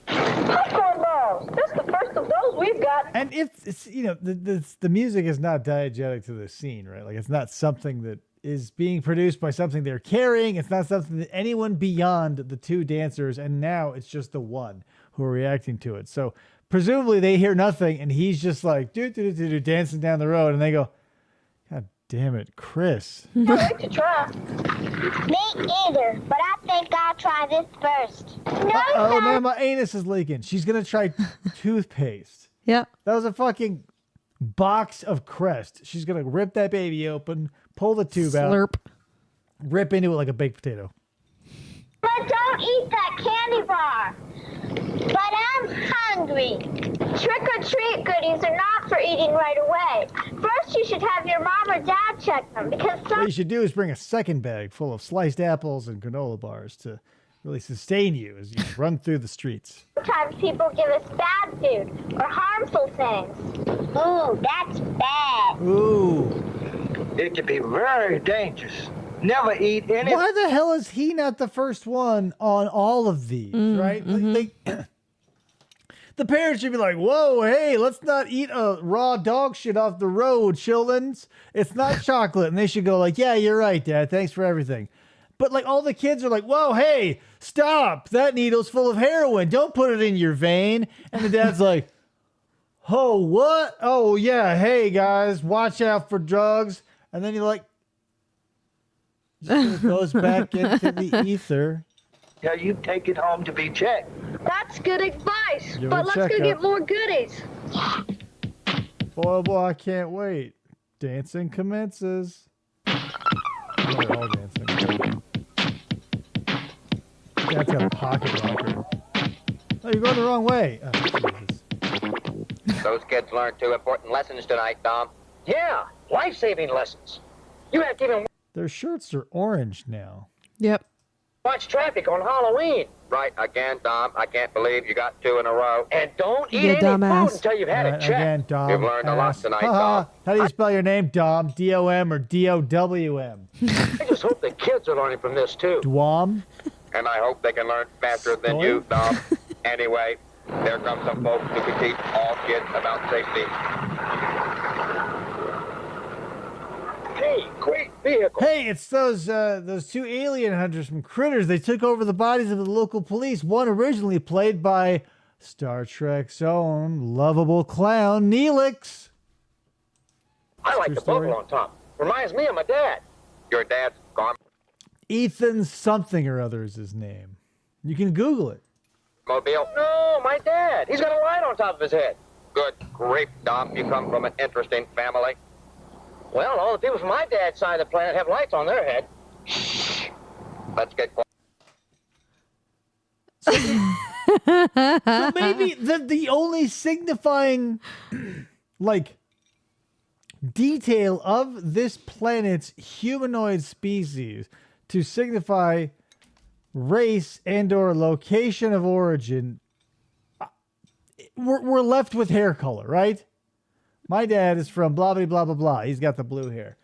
S10: Popcorn balls. That's the first of those we've got.
S5: And if it's, you know, the music is not diegetic to the scene, right? Like, it's not something that is being produced by something they're carrying. It's not something that anyone beyond the two dancers, and now it's just the one who are reacting to it. So presumably they hear nothing, and he's just like dancing down the road, and they go, God damn it, Chris.
S10: I like to try.
S2: Me either, but I think I'll try this first. No,
S5: Oh
S2: no.
S5: man, my anus is leaking. She's gonna try toothpaste.
S6: Yep.
S5: That was a fucking box of Crest. She's gonna rip that baby open, pull the tube out,
S6: Slurp.
S5: rip into it like a baked potato.
S2: But don't eat that candy bar. But I'm hungry. Trick-or-treat goodies are not for eating right away. First, you should have your mom or dad check them because
S5: What you should do is bring a second bag full of sliced apples and granola bars to really sustain you as you run through the streets.
S2: sometimes people give us bad food or harmful things. Ooh, that's bad.
S5: Ooh.
S9: It can be very dangerous. Never eat any.
S5: Why the hell is he not the first one on all of these, right? Like, the parents should be like, whoa, hey, let's not eat a raw dog shit off the road, children's. It's not chocolate. And they should go like, yeah, you're right, Dad. Thanks for everything. But like all the kids are like, whoa, hey, stop. That needle's full of heroin. Don't put it in your vein. And the dad's like, oh, what? Oh, yeah. Hey, guys, watch out for drugs. And then you're like, just goes back into the ether.
S9: Yeah, you take it home to be checked.
S2: That's good advice.
S5: Give it
S2: But
S5: a
S2: let's go
S5: checkup.
S2: get more goodies.
S5: Boy, I can't wait. Dancing commences. They're all dancing. Dad's got a pocket rocker. Oh, you're going the wrong way. Oh, Jesus.
S8: Those kids learned 2 important lessons tonight, Tom.
S9: Yeah, life-saving lessons. You have to even...
S5: Their shirts are orange now.
S6: Yep.
S9: Watch traffic on Halloween.
S8: Right, again, Dom. I can't believe you got 2 in a row.
S9: And don't eat
S6: You
S9: any
S6: dumbass.
S9: food until you've had a check.
S5: Again, Dom.
S8: You've learned a lot
S5: ass.
S8: tonight,
S5: Ha-ha.
S8: Dom.
S5: How do you spell your name, Dom? D-O-M or D-O-W-M?
S9: I just hope the kids are learning from this, too.
S5: Dwam?
S8: And I hope they can learn faster than
S5: Story?
S8: you, Dom. Anyway, there come some folks who can teach all kids about safety.
S9: Hey, great vehicle.
S5: Hey, it's those 2 alien hunters from Critters. They took over the bodies of the local police. One originally played by Star Trek's own lovable clown, Neelix.
S9: I like
S5: True
S9: the
S5: story.
S9: bubble on top. Reminds me of my dad.
S8: Your dad's gone.
S5: Ethan something or other is his name. You can Google it.
S8: Mobile.
S9: No, my dad. He's got a light on top of his head.
S8: Good grief, Dom. You come from an interesting family.
S9: Well, all the people from my dad's side of the planet have lights on their head.
S8: Let's get quiet.
S5: So maybe the only signifying like detail of this planet's humanoid species to signify race and or location of origin, we're left with hair color, right? My dad is from blah blah blah blah blah. He's got the blue hair.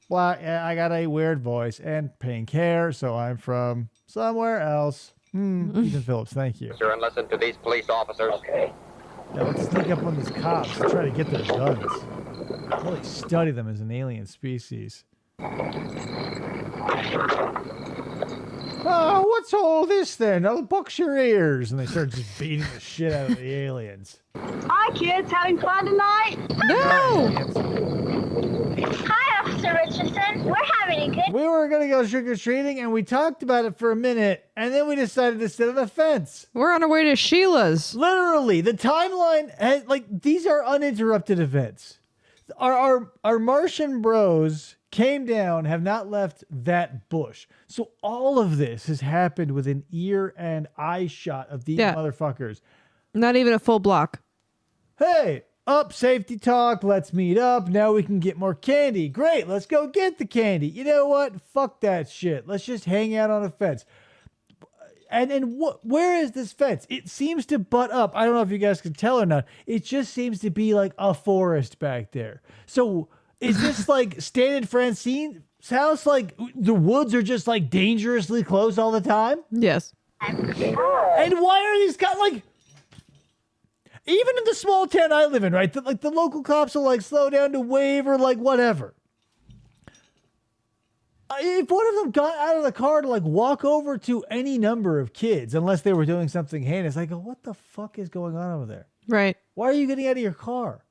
S5: Black. I got a weird voice and pink hair, so I'm from somewhere else. Ethan Phillips, thank you.
S8: And listen to these police officers.
S9: Okay.
S5: Now let's sneak up on these cops and try to get their guns. Really study them as an alien species. Oh, what's all this then? Oh, box your ears. And they start just beating the shit out of the aliens.
S10: Hi, kids. Having fun tonight?
S6: No!
S2: Hi, Officer Richardson. We're having a good.
S5: We were going to go trick-or-treating, and we talked about it for a minute, and then we decided to sit on a fence.
S6: We're on our way to Sheila's.
S5: Literally, the timeline, these are uninterrupted events. Our Martian bros came down, have not left that bush. So all of this has happened with an ear and eye shot of these motherfuckers.
S6: Not even a full block.
S5: Hey, up, safety talk, let's meet up. Now we can get more candy. Great, let's go get the candy. You know what? Fuck that shit. Let's just hang out on a fence. And where is this fence? It seems to butt up. I don't know if you guys can tell or not. It just seems to be like a forest back there. So is this like Stan and Francine's house? Like the woods are just like dangerously close all the time?
S6: Yes.
S5: And why are these guys like... Even in the small town I live in, right? The local cops will like slow down to wave or like whatever. If one of them got out of the car to like walk over to any number of kids, unless they were doing something heinous, I go, what the fuck is going on over there?
S6: Right.
S5: Why are you getting out of your car?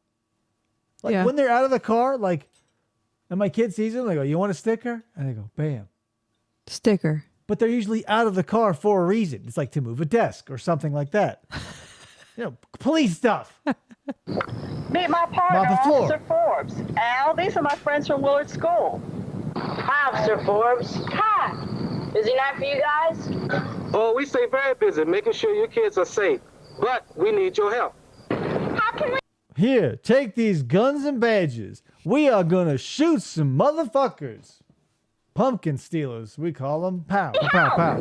S5: Like
S6: Yeah.
S5: when they're out of the car, like, and my kid sees them, they go, you want a sticker? And I go, bam.
S6: Sticker.
S5: But they're usually out of the car for a reason. It's like to move a desk or something like that. Police stuff.
S10: Meet my partner,
S5: Mop the floor.
S10: Officer Forbes. Al, these are my friends from Willard School.
S11: Hi, Officer Forbes.
S10: Hi.
S11: Busy night for you guys?
S9: Oh, we stay very busy making sure your kids are safe. But we need your help.
S2: How can we?
S5: Here, take these guns and badges. We are gonna shoot some motherfuckers. Pumpkin stealers, we call them. Pow, pow, pow.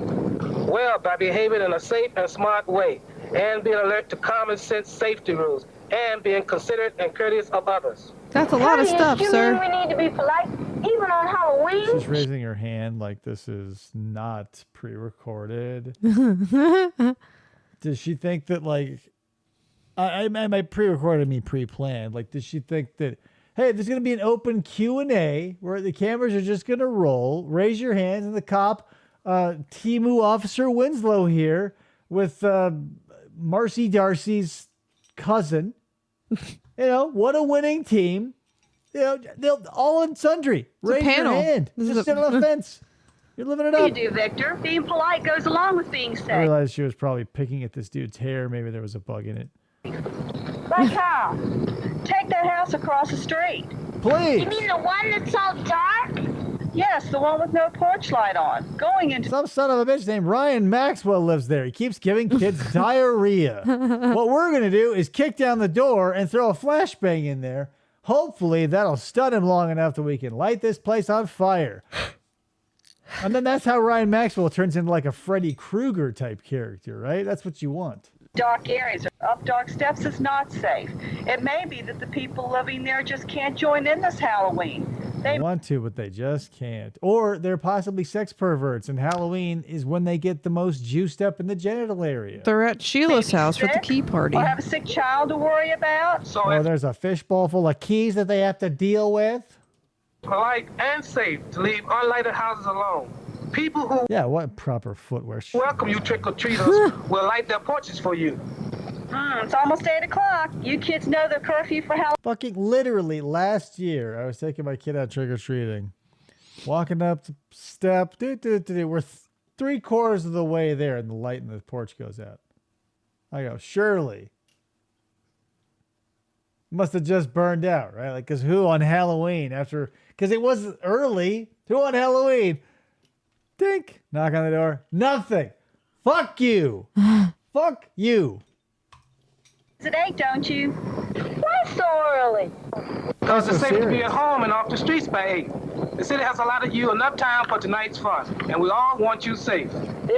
S9: Well, by behaving in a safe and smart way, and being alert to common sense safety rules, and being considerate and courteous of others.
S6: That's a lot of stuff,
S2: you
S6: sir.
S2: mean we need to be polite even on Halloween?
S5: She's raising her hand like this is not pre-recorded. Does she think that like I might pre-recorded me pre-planned? Like, does she think that hey, there's gonna be an open Q&A where the cameras are just gonna roll? Raise your hands, and the cop, Timu Officer Winslow here with Marcy Darcy's cousin. What a winning team. They'll all in sundry. Raise
S6: panel.
S5: your hand. Just sit on a fence. You're living it
S10: You
S5: up.
S10: do, Victor. Being polite goes along with being
S5: I
S10: safe.
S5: realized she was probably picking at this dude's hair. Maybe there was a bug in it.
S10: Like how? Take that house across the street.
S5: Please.
S2: You mean the one that's all dark?
S10: Yes, the one with no porch light on. Going into...
S5: Some son of a bitch named Ryan Maxwell lives there. He keeps giving kids diarrhea. What we're going to do is kick down the door and throw a flashbang in there. Hopefully that'll stun him long enough that we can light this place on fire. And then that's how Ryan Maxwell turns into like a Freddy Krueger type character, right? That's what you want.
S12: Dark areas or up dark steps is not safe. It may be that the people living there just can't join in this Halloween.
S5: They want to, but they just can't. Or they're possibly sex perverts, and Halloween is when they get the most juiced up in the genital area.
S6: They're at Sheila's house for the key party.
S12: Or have a sick child to worry about.
S5: Or there's a fishbowl full of keys that they have to deal with.
S13: Polite and safe to leave unlighted houses alone. People who
S5: what proper footwear?
S13: welcome you trick-or-treaters will light their porches for you.
S12: It's almost 8 o'clock. You kids know the curfew for Halloween.
S5: Fucking literally last year, I was taking my kid out trick-or-treating. Walking up the step. We're 3/4 of the way there, and the light in the porch goes out. I go, surely. Must have just burned out, right? Like, because who on Halloween after... Because it was early. Who on Halloween? Dink. Knock on the door. Nothing. Fuck you. Fuck you.
S12: It's 8, don't you?
S2: Why so early?
S13: Because it's safe to be at home and off the streets by 8. The city has allotted you enough time for tonight's fun, and we all want you safe.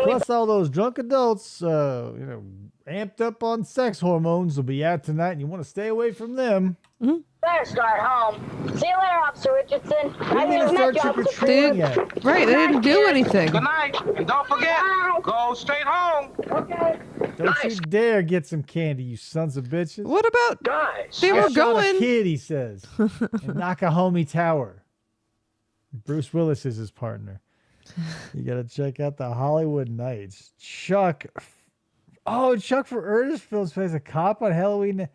S5: Plus, all those drunk adults, amped up on sex hormones will be out tonight, and you want to stay away from them.
S11: Better start home. See you later, Officer Richardson.
S5: We need to start trick-or-treating yet.
S6: Right, they didn't do anything.
S13: Good night, and don't forget, go straight home.
S11: Okay.
S5: Don't you dare get some candy, you sons of bitches.
S6: What about
S9: Guys,
S6: they were
S5: I shot a
S6: going?
S5: kid, he says, in Nakahomie Tower. Bruce Willis is his partner. You got to check out the Hollywood Nights. Chuck for Ernest Films plays a cop on Halloween.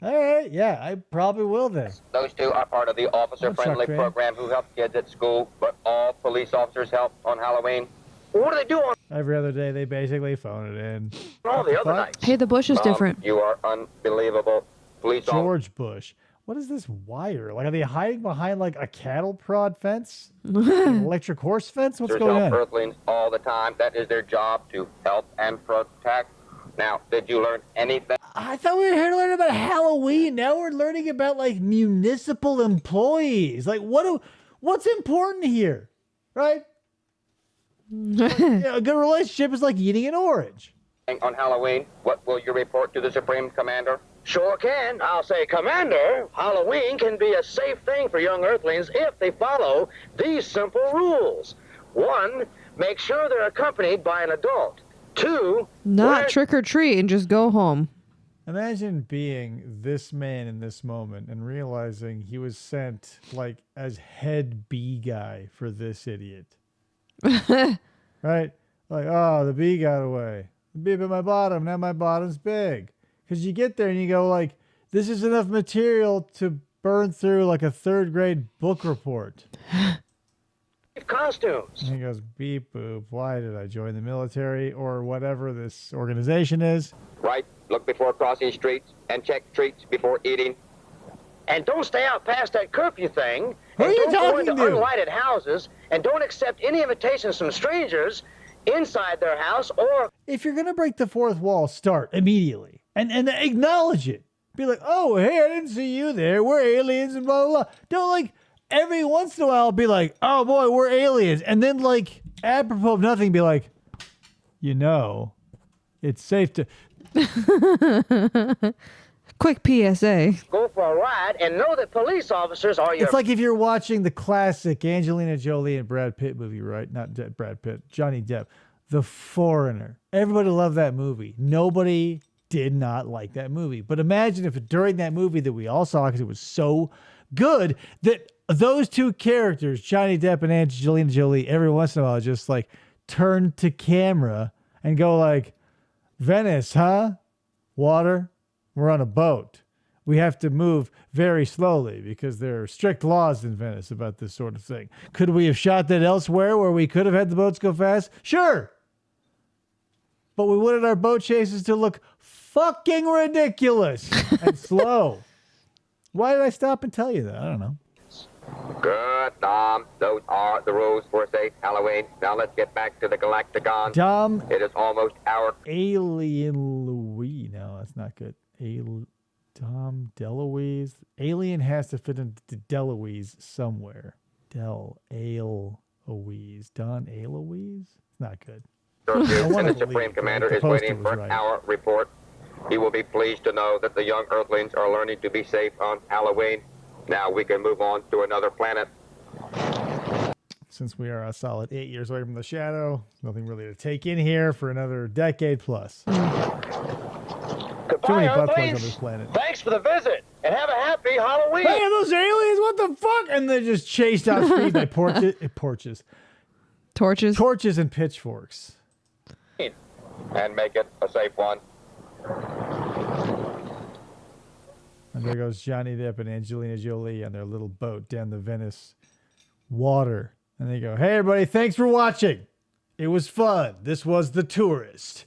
S5: All right, yeah, I probably will then.
S7: Those two are part of the officer-friendly
S5: Chuck,
S7: program who help kids at school, but all police officers help on Halloween.
S9: what do they do on
S5: Every other day, they basically phone it in.
S9: all the other
S5: Fuck?
S9: nights?
S6: Hey, the bush is different.
S7: You are unbelievable. Police officers
S5: George Bush. What is this wire? Like, are they hiding behind like a cattle prod fence? An electric horse fence? What's going
S7: help
S5: on?
S7: Earthlings all the time. That is their job, to help and protect. Now, did you learn anything?
S5: I thought we were here to learn about Halloween. Now we're learning about like municipal employees. Like, what's important here, right? A good relationship is like eating an orange.
S7: On Halloween, what will you report to the Supreme Commander?
S9: Sure can. I'll say, Commander, Halloween can be a safe thing for young Earthlings if they follow these simple rules. 1, make sure they're accompanied by an adult. 2,
S6: Not trick or treat and just go home.
S5: Imagine being this man in this moment and realizing he was sent like as head B guy for this idiot. Right? Like, oh, the bee got away. The bee bit my bottom. Now my bottom's big. Because you get there and you go like, this is enough material to burn through like a 3rd grade book report.
S9: costumes.
S5: And he goes, beep boop. Why did I join the military or whatever this organization is?
S7: Right, look before crossing streets and check treats before eating.
S9: And don't stay out past that curfew thing.
S5: Who are
S9: and
S5: you
S9: don't go
S5: talking
S9: into
S5: to?
S9: unlighted houses. And don't accept any invitations from strangers inside their house or...
S5: If you're going to break the 4th wall, start immediately. And acknowledge it. Be like, oh, hey, I didn't see you there. We're aliens and blah, blah, blah. Don't like every once in a while be like, oh boy, we're aliens. And then like apropos of nothing, be like, you know, it's safe to...
S6: Quick PSA.
S9: Go for a ride and know that police officers are your...
S5: It's like if you're watching the classic Angelina Jolie and Brad Pitt movie, right? Not Brad Pitt, Johnny Depp. The Foreigner. Everybody loved that movie. Nobody did not like that movie. But imagine if during that movie that we all saw, because it was so good, that those two characters, Johnny Depp and Angelina Jolie, every once in a while just like turn to camera and go like, Venice, huh? Water? We're on a boat. We have to move very slowly because there are strict laws in Venice about this sort of thing. Could we have shot that elsewhere where we could have had the boats go fast? Sure. But we wanted our boat chases to look fucking ridiculous and slow. Why did I stop and tell you that? I don't know.
S7: Good, Dom. Those are the rules for a safe Halloween. Now let's get back to the Galacticon.
S5: Dom.
S7: It is almost our...
S5: Alien Louis. No, that's not good. Dom DeLuise. Alien has to fit into DeLuise somewhere. Ale. Eloise. Don Eloise? It's not good.
S9: And the
S5: believe
S9: Supreme
S5: it,
S9: Commander
S5: the
S9: is
S5: poster
S9: waiting
S5: was
S9: for
S5: right.
S9: our report. He will be pleased to know that the young Earthlings are learning to be safe on Halloween. Now we can move on to another planet.
S5: Since we are a solid 8 years away from the shadow, nothing really to take in here for another decade plus. Too many butt plugs on this planet.
S9: Thanks for the visit, and have a happy Halloween.
S5: Hey, are those aliens? What the fuck? And they just chased out street by torches and pitchforks.
S9: And make it a safe one.
S5: And there goes Johnny Depp and Angelina Jolie on their little boat down the Venice water. And they go, hey, everybody, thanks for watching. It was fun. This was The Tourist.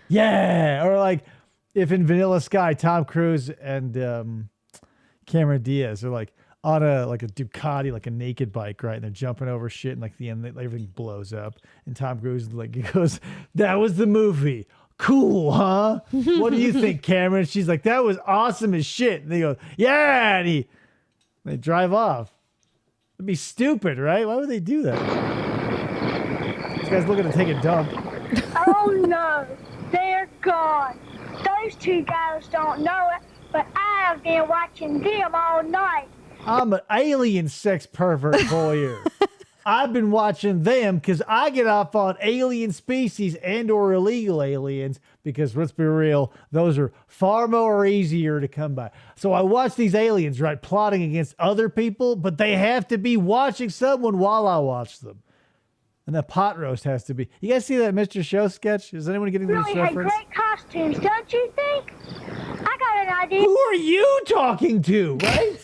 S5: Yeah. Or like if in Vanilla Sky, Tom Cruise and Cameron Diaz are like on a Ducati, like a naked bike, right? And they're jumping over shit, and like the end, everything blows up. And Tom Cruise he goes, "That was the movie. Cool, huh? What do you think, Cameron?" She's like, "That was awesome as shit." And they go, "Yeah," and they drive off. It'd be stupid, right? Why would they do that? This guy's looking to take a dump.
S2: Oh no, they're gone. Those two guys don't know it, but I've been watching them all night.
S5: I'm an alien sex pervert voyeur. I've been watching them because I get off on alien species and or illegal aliens because let's be real, those are far more easier to come by. So I watch these aliens, right, plotting against other people, but they have to be watching someone while I watch them. And the pot roast has to be. You guys see that Mr. Show sketch? Is anyone getting this
S2: Really had
S5: reference?
S2: great costumes, don't you think? I got an idea.
S5: Who are you talking to, right?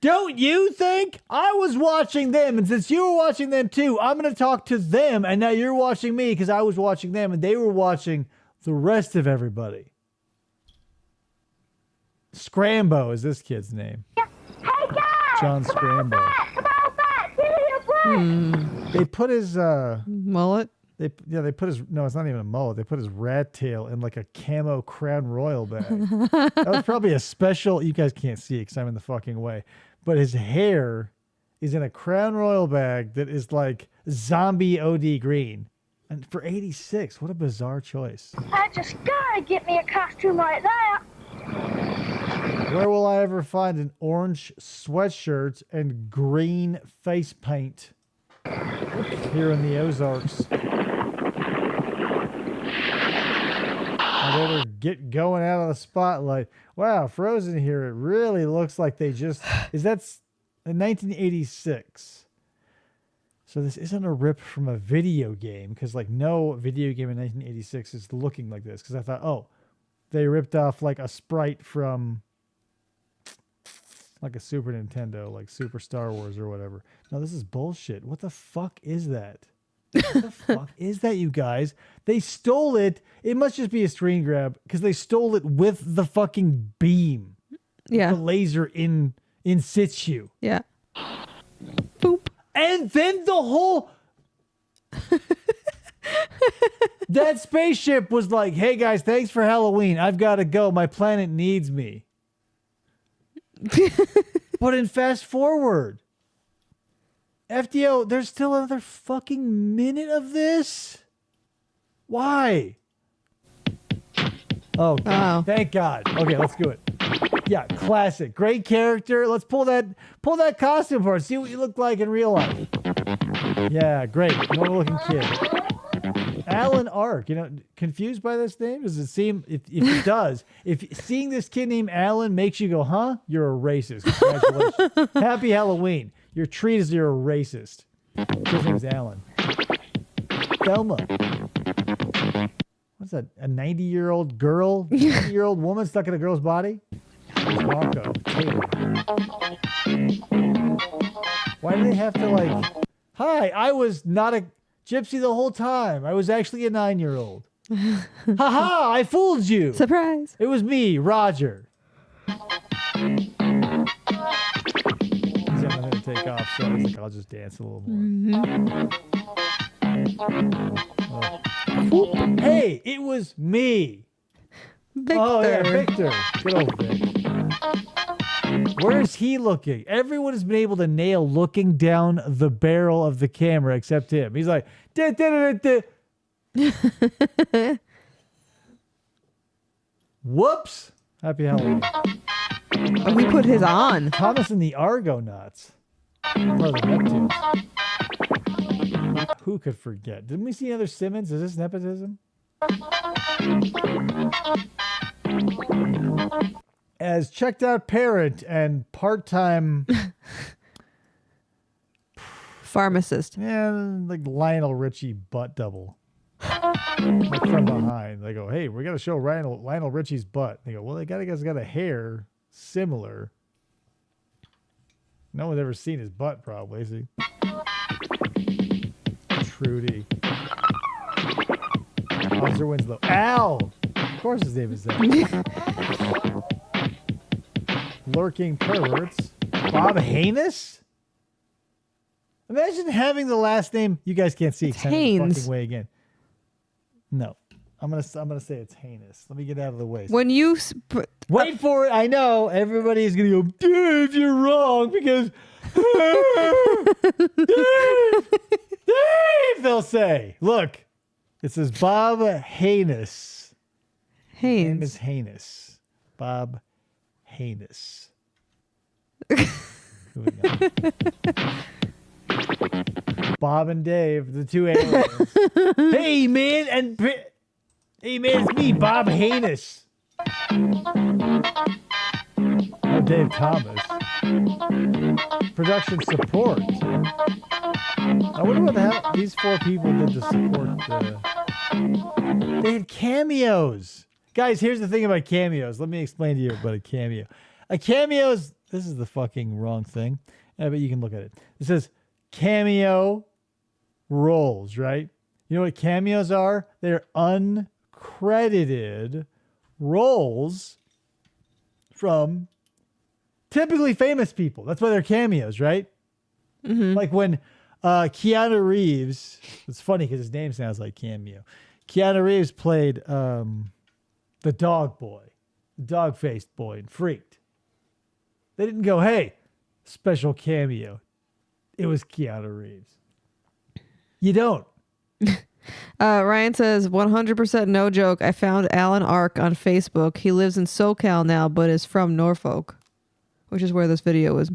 S5: Don't you think? I was watching them, and since you were watching them too, I'm going to talk to them, and now you're watching me because I was watching them, and they were watching the rest of everybody. Scrambo is this kid's name.
S2: Hey guys!
S5: John Scrambo.
S2: Come on back! Give me a break!
S5: They put his
S6: mullet.
S5: They put his it's not even a mullet. They put his rat tail in like a camo Crown Royal bag. That was probably a special. You guys can't see it because I'm in the fucking way. But his hair is in a Crown Royal bag that is like zombie OD green. And for 86, what a bizarre choice.
S2: I just gotta get me a costume like that.
S5: Where will I ever find an orange sweatshirt and green face paint? Here in the Ozarks. I better get going out of the spotlight. Wow, Frozen here. It really looks like they just... That's in 1986. So this isn't a rip from a video game, because like no video game in 1986 is looking like this. Because I thought, oh, they ripped off like a sprite from like a Super Nintendo, like Super Star Wars or whatever. No, this is bullshit. What the fuck is that? What the fuck is that, you guys? They stole it. It must just be a screen grab because they stole it with the fucking beam.
S6: Yeah.
S5: The laser in situ.
S6: Yeah. Boop.
S5: And then the whole... that spaceship was like, hey guys, thanks for Halloween. I've got to go. My planet needs me. But in fast forward, FDO, there's still another fucking minute of this? Why? Oh, God. Thank God. Okay, let's do it. Yeah, classic. Great character. Let's pull that costume for it. See what you look like in real life. Yeah, great. Normal looking kid. Alan Ark. Confused by this name? Does it seem, if it does, if seeing this kid named Alan makes you go, huh? You're a racist. Congratulations. Happy Halloween. Your treat is you're a racist. His name's Alan. Thelma. What's that? A 90-year-old girl? 90-year-old woman stuck in a girl's body? Marco. Why do they have to like... Hi, I was not a gypsy the whole time. I was actually a 9-year-old. Ha-ha! I fooled you!
S6: Surprise!
S5: It was me, Roger. He's got nothing to take off, so he's like, I'll just dance a little more. Hey, it was me.
S6: Victor.
S5: Oh, yeah, Victor. Good old Vic. Where is he looking? Everyone has been able to nail looking down the barrel of the camera except him. He's like, "Da, da, da, da." Whoops. Happy Halloween.
S6: Oh, he put his on.
S5: Thomas and the Argonauts. Part of the Neptunes. Who could forget? Didn't we see another Simmons? Is this nepotism? As checked out parent and part-time
S6: pharmacist.
S5: Yeah, like Lionel Richie butt double. Like from behind. They go, hey, we got to show Lionel Richie's butt. They go, well, the guy's got a hair similar. No one's ever seen his butt, probably. See? Trudy. Officer Winslow. Al! Of course his name is that. Lurking perverts. Bob Haynes? Imagine having the last name. You guys can't see.
S6: Haynes.
S5: Fucking way again. No. I'm gonna say it's heinous. Let me get out of the way.
S6: When you
S5: wait for it, I know everybody's gonna go, Dave, you're wrong because Dave, they'll say. Look, it says Bob Haynes. His name is Haynes. Bob Haynes. Bob and Dave, the two aliens. Hey man, it's me, Bob Haynes. Oh, Dave Thomas. Production support. I wonder what the hell these four people did to support they had cameos. Guys, here's the thing about cameos. Let me explain to you about a cameo. A cameo is, this is the fucking wrong thing, but you can look at it. It says cameo roles, right? You know what cameos are? They're uncredited roles from typically famous people. That's why they're cameos, right? Mm-hmm. Like when Keanu Reeves, it's funny because his name sounds like cameo. Keanu Reeves played the dog boy, the dog-faced boy in Freaked. They didn't go, hey, special cameo. It was Keanu Reeves. You don't.
S6: Ryan says, 100% no joke. I found Alan Ark on Facebook. He lives in SoCal now, but is from Norfolk, which is where this video was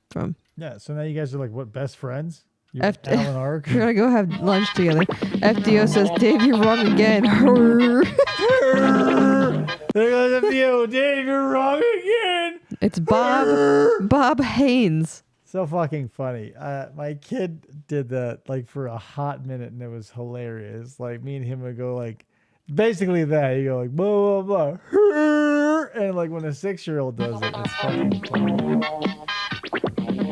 S6: from.
S5: Yeah, so now you guys are like, what, best friends? Alan Ark?
S6: We're going to go have lunch together. FDO says, Dave, you're wrong again.
S5: There goes FDO. Dave, you're wrong again.
S6: It's Bob Haynes.
S5: So fucking funny. My kid did that like for a hot minute and it was hilarious. Like me and him would go like basically that. You go like blah blah blah. And like when a 6-year-old does it, it's fucking funny.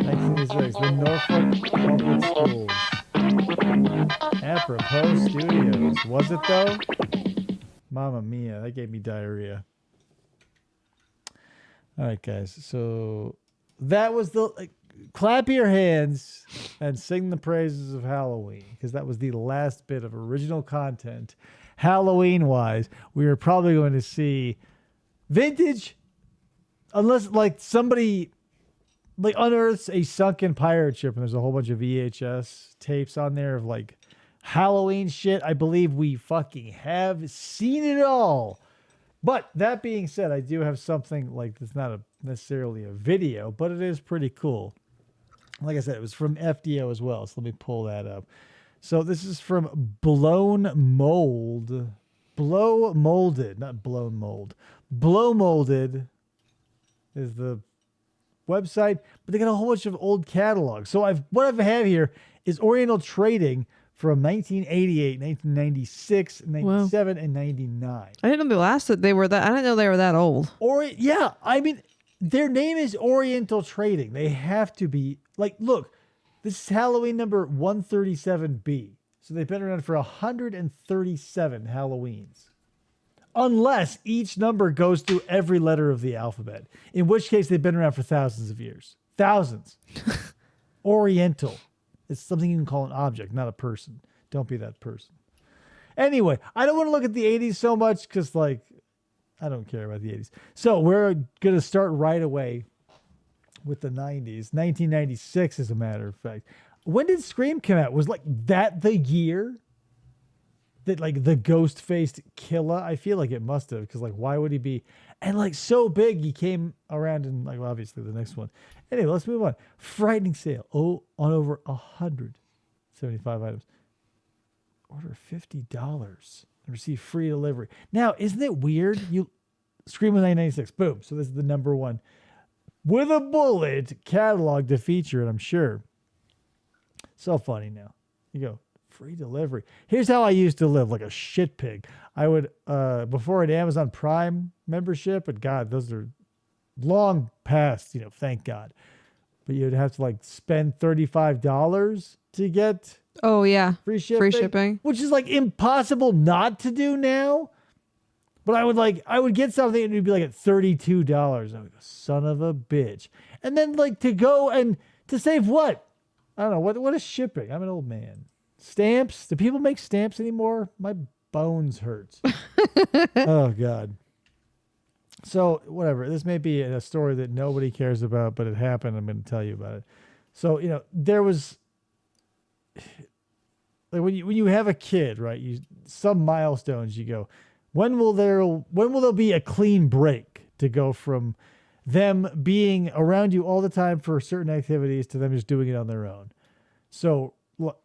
S5: 1986, the Norfolk Public Schools. Apropos Studios. Was it though? Mamma mia, that gave me diarrhea. All right, guys. So that was the clap your hands and sing the praises of Halloween, because that was the last bit of original content Halloween wise. We are probably going to see vintage, unless like somebody like unearths a sunken pirate ship and there's a whole bunch of VHS tapes on there of like Halloween shit. I believe we fucking have seen it all. But that being said, I do have something like that's not necessarily a video, but it is pretty cool. Like I said, it was from FDO as well, so let me pull that up. So this is from Blow Molded, not Blown Mold. Blow Molded is the website, but they got a whole bunch of old catalogs. So what I have here is Oriental Trading from 1988, 1996, 97, and 99.
S6: I didn't know I didn't know they were that old.
S5: Yeah, I mean, their name is Oriental Trading. They have to be like, look, this is Halloween number 137B. So they've been around for 137 Halloweens. Unless each number goes through every letter of the alphabet, in which case they've been around for thousands of years. Thousands. Oriental. It's something you can call an object, not a person. Don't be that person. Anyway, I don't want to look at the 80s so much because, like, I don't care about the 80s. So we're going to start right away with the 90s. 1996, as a matter of fact. When did Scream come out? Was like that the year that like the ghost-faced killer? I feel like it must have, because like why would he be? And like so big, he came around in like obviously the next one. Anyway, let's move on. Frightening sale. Oh, on over 175 items. Order $50 and receive free delivery. Now, isn't it weird? You Scream with 1996. Boom. So this is the number one with a bullet catalog to feature it, I'm sure. So funny now. You go, free delivery. Here's how I used to live, like a shit pig. I would, before an Amazon Prime membership, but God, those are long past, thank God. But you'd have to like spend $35 to get free shipping. Which is like impossible not to do now. But I would get something and it'd be like at $32. I would go, son of a bitch. And then like to go and to save what? I don't know. What is shipping? I'm an old man. Stamps? Do people make stamps anymore? My bones hurts. Oh, God. So, whatever. This may be a story that nobody cares about, but it happened. I'm going to tell you about it. So, there was... Like when you have a kid, right? Some milestones you go, when will there be a clean break to go from them being around you all the time for certain activities to them just doing it on their own? So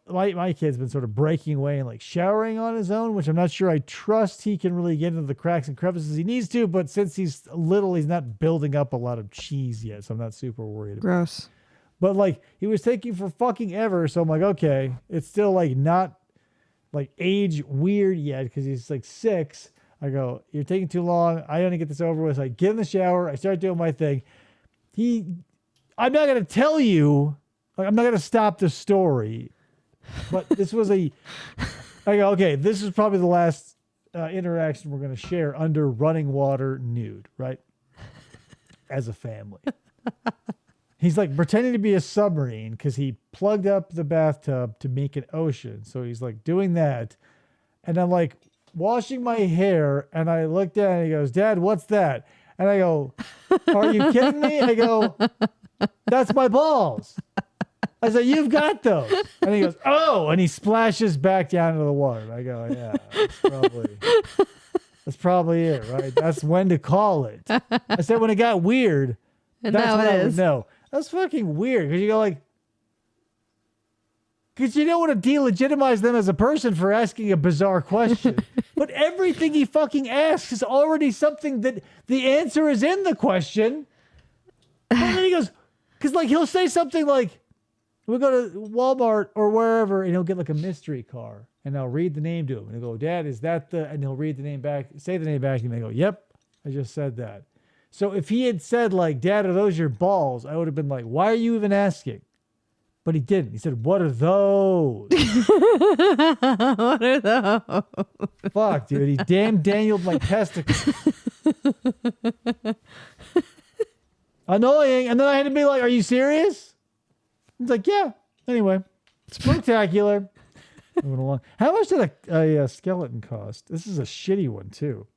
S5: my kid's been sort of breaking away and like showering on his own, which I'm not sure I trust he can really get into the cracks and crevices he needs to, but since he's little, he's not building up a lot of cheese yet, so I'm not super worried about it.
S6: Gross.
S5: But like he was taking for fucking ever, so I'm like, okay, it's still like not like age weird yet because he's like 6. I go, you're taking too long. I want to get this over with. So I get in the shower. I start doing my thing. I'm not going to tell you, like, I'm not going to stop the story, but this was I go, okay, this is probably the last interaction we're going to share under running water nude, right? As a family. He's like pretending to be a submarine because he plugged up the bathtub to make an ocean. So he's like doing that. And I'm like washing my hair. And I look down and he goes, Dad, what's that? And I go, are you kidding me? I go, that's my balls. I said, you've got those. And he goes, oh, and he splashes back down into the water. And I go, yeah, that's probably it, right? That's when to call it. I said, when it got weird,
S6: and
S5: that's
S6: now
S5: when
S6: it
S5: I
S6: is.
S5: would know. That's fucking weird because you go like, because you don't want to delegitimize them as a person for asking a bizarre question. But everything he fucking asks is already something that the answer is in the question. And then he goes, because like he'll say something like, we'll go to Walmart or wherever and he'll get like a mystery car and I'll read the name to him and he'll go, Dad, is that the, and he'll read the name back, say the name back and they go, yep, I just said that. So if he had said like, Dad, are those your balls? I would have been like, why are you even asking? But he didn't. He said, what are those?
S6: What are those?
S5: Fuck, dude. He damn Danieled my testicles. Annoying. And then I had to be like, are you serious? He's like, yeah. Anyway, spectacular. Moving along. How much did a skeleton cost? This is a shitty one too.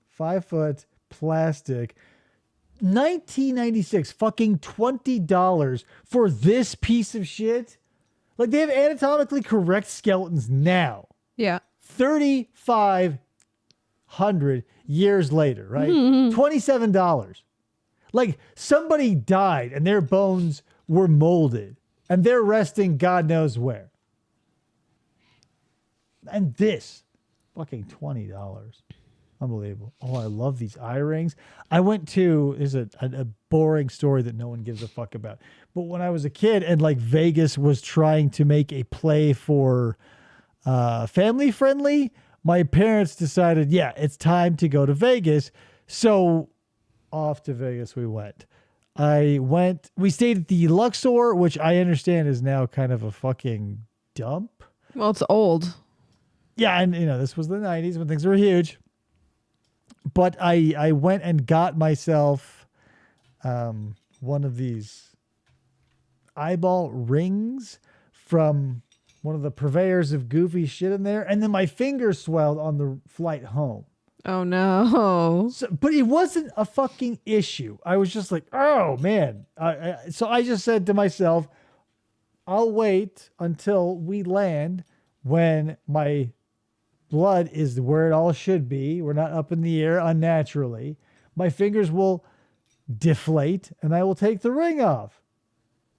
S5: 5 foot plastic. 1996, fucking $20 for this piece of shit. Like they have anatomically correct skeletons now.
S6: Yeah.
S5: 3,500 years later, right? $27. Like somebody died and their bones were molded and they're resting God knows where. And this fucking $20. Unbelievable. Oh, I love these eye rings. I went to, this is a boring story that no one gives a fuck about. But when I was a kid and like Vegas was trying to make a play for family friendly, my parents decided, yeah, it's time to go to Vegas. So off to Vegas we went. We stayed at the Luxor, which I understand is now kind of a fucking dump.
S6: Well, it's old.
S5: Yeah, and this was the 90s when things were huge. But I went and got myself one of these eyeball rings from one of the purveyors of goofy shit in there. And then my finger swelled on the flight home.
S6: Oh no.
S5: So, but it wasn't a fucking issue. I was just like, oh man. So I just said to myself, I'll wait until we land when my blood is where it all should be. We're not up in the air unnaturally. My fingers will deflate and I will take the ring off.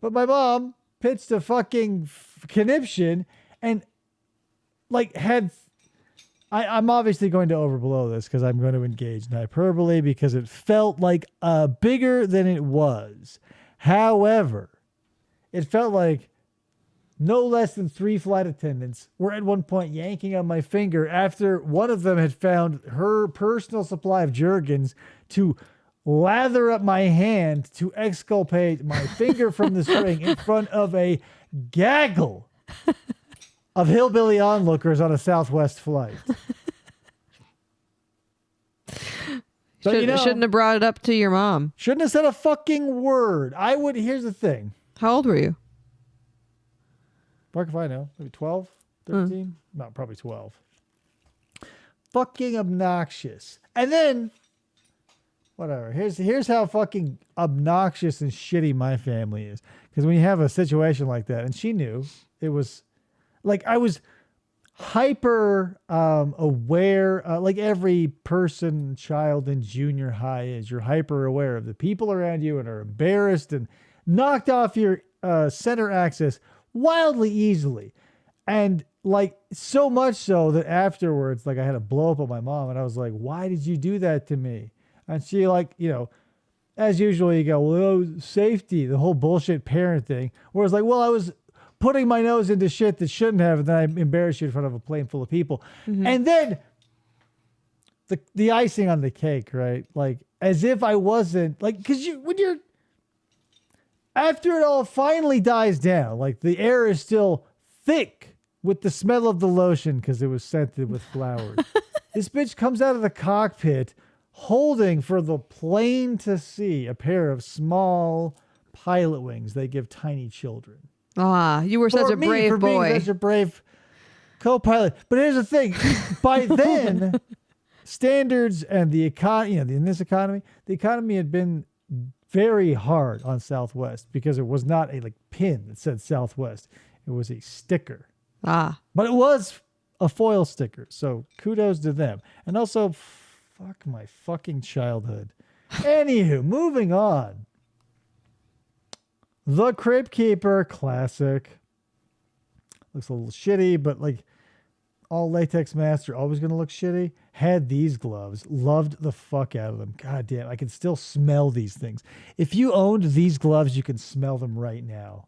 S5: But my mom pitched a fucking conniption and like I'm obviously going to overblow this because I'm going to engage in hyperbole because it felt like bigger than it was. However, it felt like no less than 3 flight attendants were at one point yanking on my finger after one of them had found her personal supply of Jergens to lather up my hand to exculpate my finger from the string in front of a gaggle of hillbilly onlookers on a Southwest flight. So,
S6: Shouldn't have brought it up to your mom.
S5: Shouldn't have said a fucking word. Here's the thing.
S6: How old were you?
S5: Fuck if I know. Maybe 12, 13? No, probably 12. Fucking obnoxious. And then, whatever. Here's how fucking obnoxious and shitty my family is. Because when you have a situation like that, and she knew, it was like I was hyper aware, like every person, child in junior high is. You're hyper aware of the people around you and are embarrassed and knocked off your center axis wildly easily. And like so much so that afterwards, like I had to blow up on my mom and I was like, why did you do that to me? And she like, as usual, you go, well, safety, the whole bullshit parent thing. Whereas like, well, I was putting my nose into shit that shouldn't have, and then I embarrassed you in front of a plane full of people. Mm-hmm. And then the icing on the cake, right? Like as if I wasn't like, cause after it all finally dies down, like the air is still thick with the smell of the lotion because it was scented with flowers. This bitch comes out of the cockpit holding for the plane to see a pair of small pilot wings they give tiny children.
S6: Ah, you were such a brave boy.
S5: Being such a brave co-pilot. But here's the thing. By then, standards and the economy, in this economy, the economy had been very hard on Southwest because it was not a pin that said Southwest. It was a sticker.
S6: Ah.
S5: But it was a foil sticker. So kudos to them. And also, fuck my fucking childhood. Anywho, moving on. The Crypt Keeper, classic. Looks a little shitty, but all latex masks are always going to look shitty. Had these gloves. Loved the fuck out of them. God damn, I can still smell these things. If you owned these gloves, you can smell them right now.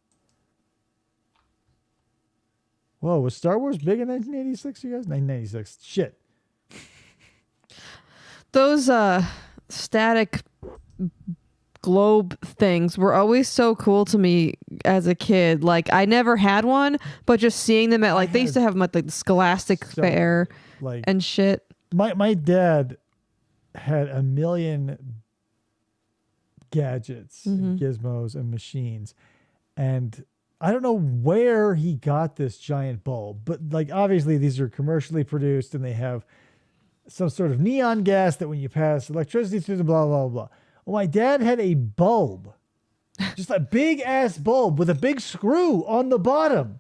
S5: Whoa, was Star Wars big in 1986, you guys? 1996. Shit.
S6: Those static globe things were always so cool to me as a kid. Like I never had one, but just seeing them at they used to have them at the Scholastic Fair and shit.
S5: My dad had a million gadgets, and gizmos, and machines, and I don't know where he got this giant bulb, but obviously these are commercially produced and they have some sort of neon gas that when you pass electricity through them, blah, blah, blah. Well, my dad had a bulb, just a big ass bulb with a big screw on the bottom.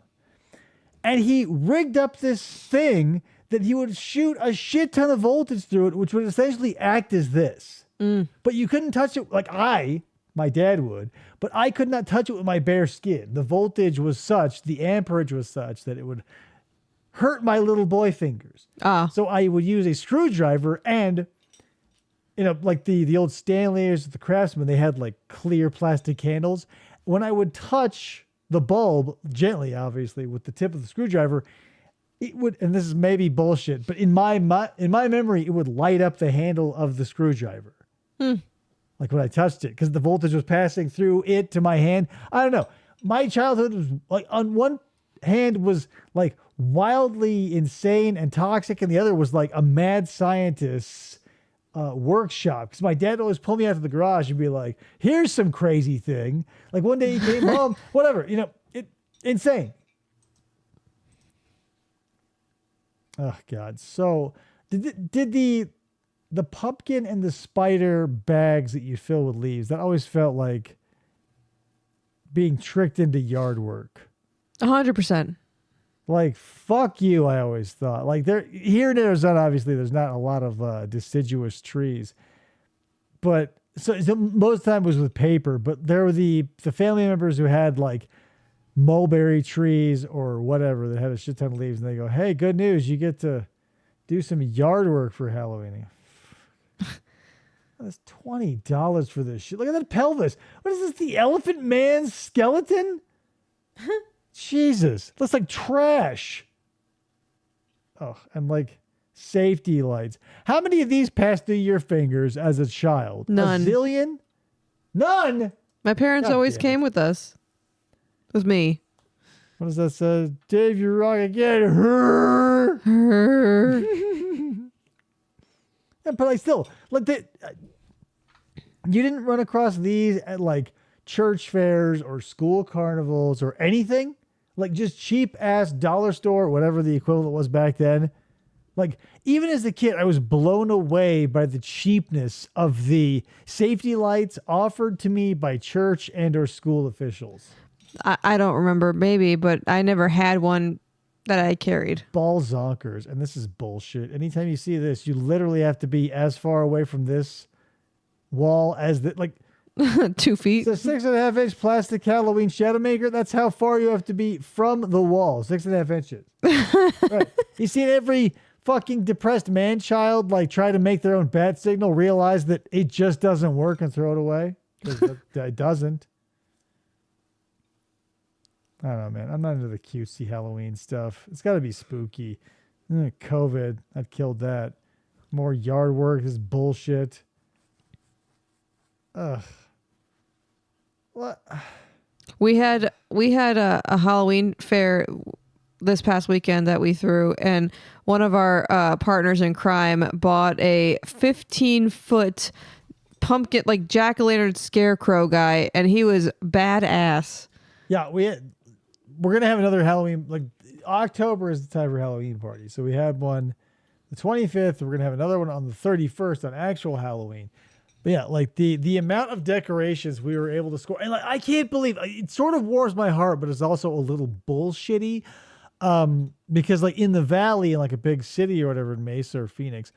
S5: And he rigged up this thing that he would shoot a shit ton of voltage through it, which would essentially act as this. But you couldn't touch it my dad would, but I could not touch it with my bare skin. The voltage was such, the amperage was such that it would hurt my little boy fingers. So I would use a screwdriver and, the old Stanleys, the Craftsman, they had clear plastic handles. When I would touch the bulb, gently, obviously, with the tip of the screwdriver, it would, and this is maybe bullshit, but in my memory, it would light up the handle of the screwdriver. When I touched it, because the voltage was passing through it to my hand. I don't know. My childhood was on one hand was wildly insane and toxic, and the other was a mad scientist's workshop. Because my dad always pulled me out to the garage and be like, "Here's some crazy thing." One day he came home, whatever, insane. Oh God. So did the the pumpkin and the spider bags that you fill with leaves, that always felt like being tricked into yard work.
S6: 100%.
S5: Like, fuck you, I always thought. Like, here in Arizona, obviously, there's not a lot of deciduous trees. But, so most of the time it was with paper, but there were the family members who had, like, mulberry trees or whatever that had a shit ton of leaves, and they go, hey, good news, you get to do some yard work for Halloween. That's $20 for this shit. Look at that pelvis. What is this, the Elephant Man's skeleton? Jesus, looks like trash. Oh, and like safety lights. How many of these passed through your fingers as a child?
S6: None.
S5: A zillion? None?
S6: My parents
S5: God
S6: always
S5: damn
S6: came with us. With me.
S5: What does that say? Dave, you're wrong again. Yeah, but I still, like, you didn't run across these at like church fairs or school carnivals or anything? Like just cheap ass dollar store, whatever the equivalent was back then. Like even as a kid, I was blown away by the cheapness of the safety lights offered to me by church and or school officials.
S6: I don't remember, maybe, but I never had one that I carried.
S5: Ball zonkers. And this is bullshit. Anytime you see this, you literally have to be as far away from this wall as the, like,
S6: 2 feet.
S5: It's a 6.5 inch plastic Halloween shadow maker. That's how far you have to be from the wall. 6.5 inches. Right. You see every fucking depressed man child like try to make their own bat signal, realize that it just doesn't work and throw it away. Because it doesn't. I don't know, man. I'm not into the cutesy Halloween stuff. It's got to be spooky. COVID, I've killed that. More yard work is bullshit. Ugh. What?
S6: We had a Halloween fair this past weekend that we threw, and one of our partners in crime bought a 15-foot pumpkin, like jack-o'-lantern scarecrow guy, and he was badass.
S5: Yeah, we're gonna have another Halloween. Like October is the time for Halloween parties, so we had one the 25th. We're gonna have another one on the 31st on actual Halloween. But yeah, like the amount of decorations we were able to score, and like I can't believe it sort of warms my heart, but it's also a little bullshitty. Because like in the valley, in like a big city or whatever in Mesa or Phoenix,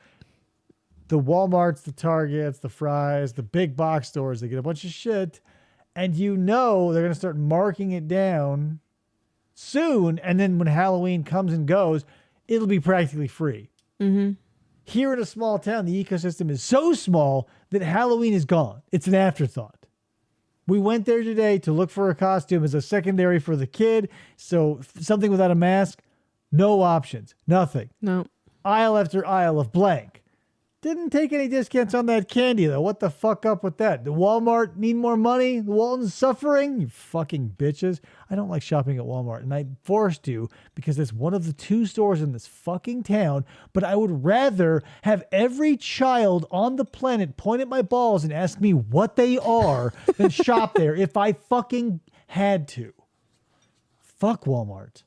S5: the Walmarts, the Targets, the Fry's, the big box stores, they get a bunch of shit, and they're gonna start marking it down soon, and then when Halloween comes and goes, it'll be practically free.
S6: Mm-hmm.
S5: Here in a small town, the ecosystem is so small that Halloween is gone. It's an afterthought. We went there today to look for a costume as a secondary for the kid. So something without a mask, no options, nothing.
S6: No.
S5: Aisle after aisle of blank. Didn't take any discounts on that candy though. What the fuck up with that? Did Walmart need more money? The Walton's suffering? You fucking bitches. I don't like shopping at Walmart, and I'm forced to because it's one of the 2 stores in this fucking town, but I would rather have every child on the planet point at my balls and ask me what they are than shop there if I fucking had to. Fuck Walmart.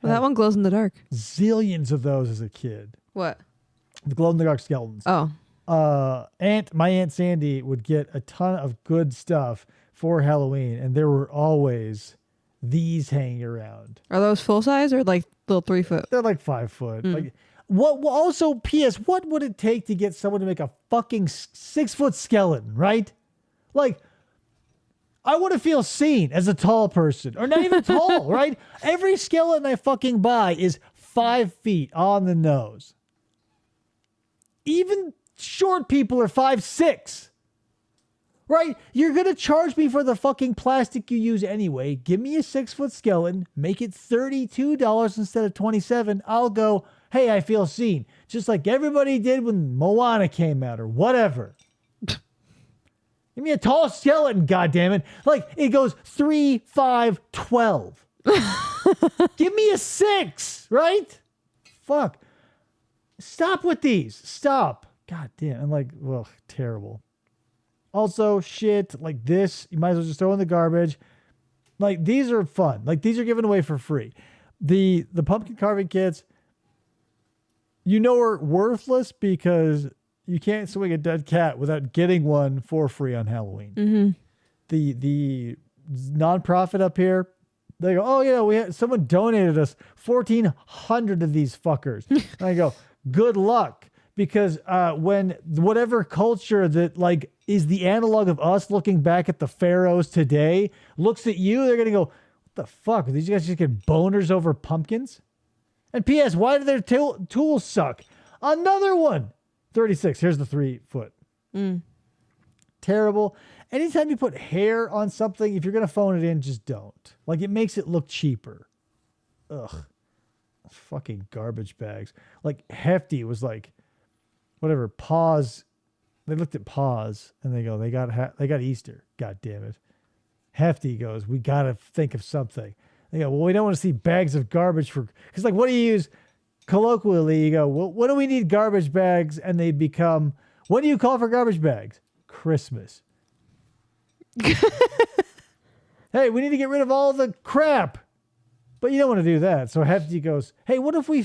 S6: Well, that one glows in the dark.
S5: Zillions of those as a kid.
S6: What?
S5: The glow-in-the-dark skeletons.
S6: Oh.
S5: My Aunt Sandy would get a ton of good stuff for Halloween, and there were always these hanging around.
S6: Are those full size or like little 3 foot?
S5: They're like 5 foot. Like what? Also, P.S. What would it take to get someone to make a fucking 6 foot skeleton? Right? Like, I want to feel seen as a tall person, or not even tall. Right? Every skeleton I fucking buy is 5 feet on the nose. Even short people are 5'6". Right? You're going to charge me for the fucking plastic you use anyway. Give me a 6 foot skeleton. Make it $32 instead of $27. I'll go, hey, I feel seen. Just like everybody did when Moana came out or whatever. Give me a tall skeleton, goddammit. Like it goes 3, 5, 12. Give me a 6, right? Fuck. Stop with these. Stop. God damn. I'm like, well, terrible. Also, shit like this, you might as well just throw in the garbage. Like, these are fun. Like, these are given away for free. The pumpkin carving kits, are worthless because you can't swing a dead cat without getting one for free on Halloween.
S6: Mm-hmm.
S5: The nonprofit up here, they go, oh yeah, someone donated us 1,400 of these fuckers. And I go, good luck, because when whatever culture that like is the analog of us looking back at the pharaohs today looks at you, they're gonna go, what the fuck? Are these guys just get boners over pumpkins? And P.S. Why do their tools suck? Another one. 36. Here's the 3 foot. Terrible. Anytime you put hair on something, if you're going to phone it in, just don't. Like, it makes it look cheaper. Ugh. Fucking garbage bags. Like, Hefty was like, whatever, Paws. They looked at Paws and they go, they got Easter. God damn it. Hefty goes, we got to think of something. They go, well, we don't want to see bags of garbage for, because like, what do you use colloquially? You go, well, what do we need garbage bags? And they become, what do you call for garbage bags? Christmas. Hey, we need to get rid of all the crap. But you don't want to do that. So Hefty goes, hey, what if we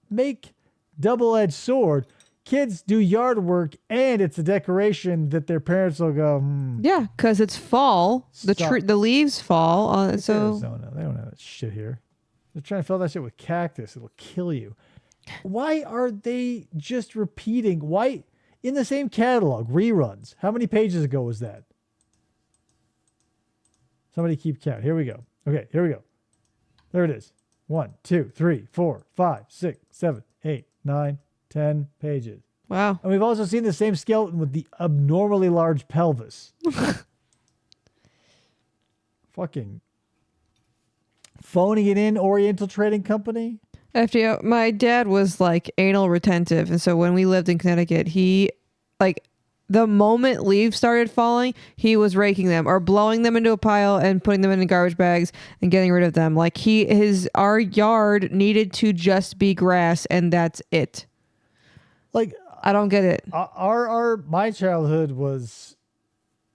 S5: make double-edged sword? Kids do yard work and it's a decoration that their parents will go,
S6: Yeah, because it's fall. The leaves fall.
S5: It's
S6: so
S5: Arizona. They don't have that shit here. They're trying to fill that shit with cactus. It'll kill you. Why are they just repeating? Why in the same catalog, reruns? How many pages ago was that? Somebody keep count. Here we go. Okay, here we go. There it is. 1, 2, 3, 4, 5, 6, 7, 8, 9, 10 pages.
S6: Wow.
S5: And we've also seen the same skeleton with the abnormally large pelvis. Fucking phoning it in, Oriental Trading Company.
S6: After my dad was like anal retentive, and so when we lived in Connecticut, he like the moment leaves started falling, he was raking them or blowing them into a pile and putting them in garbage bags and getting rid of them. Like our yard needed to just be grass, and that's it.
S5: Like,
S6: I don't get it.
S5: My childhood was,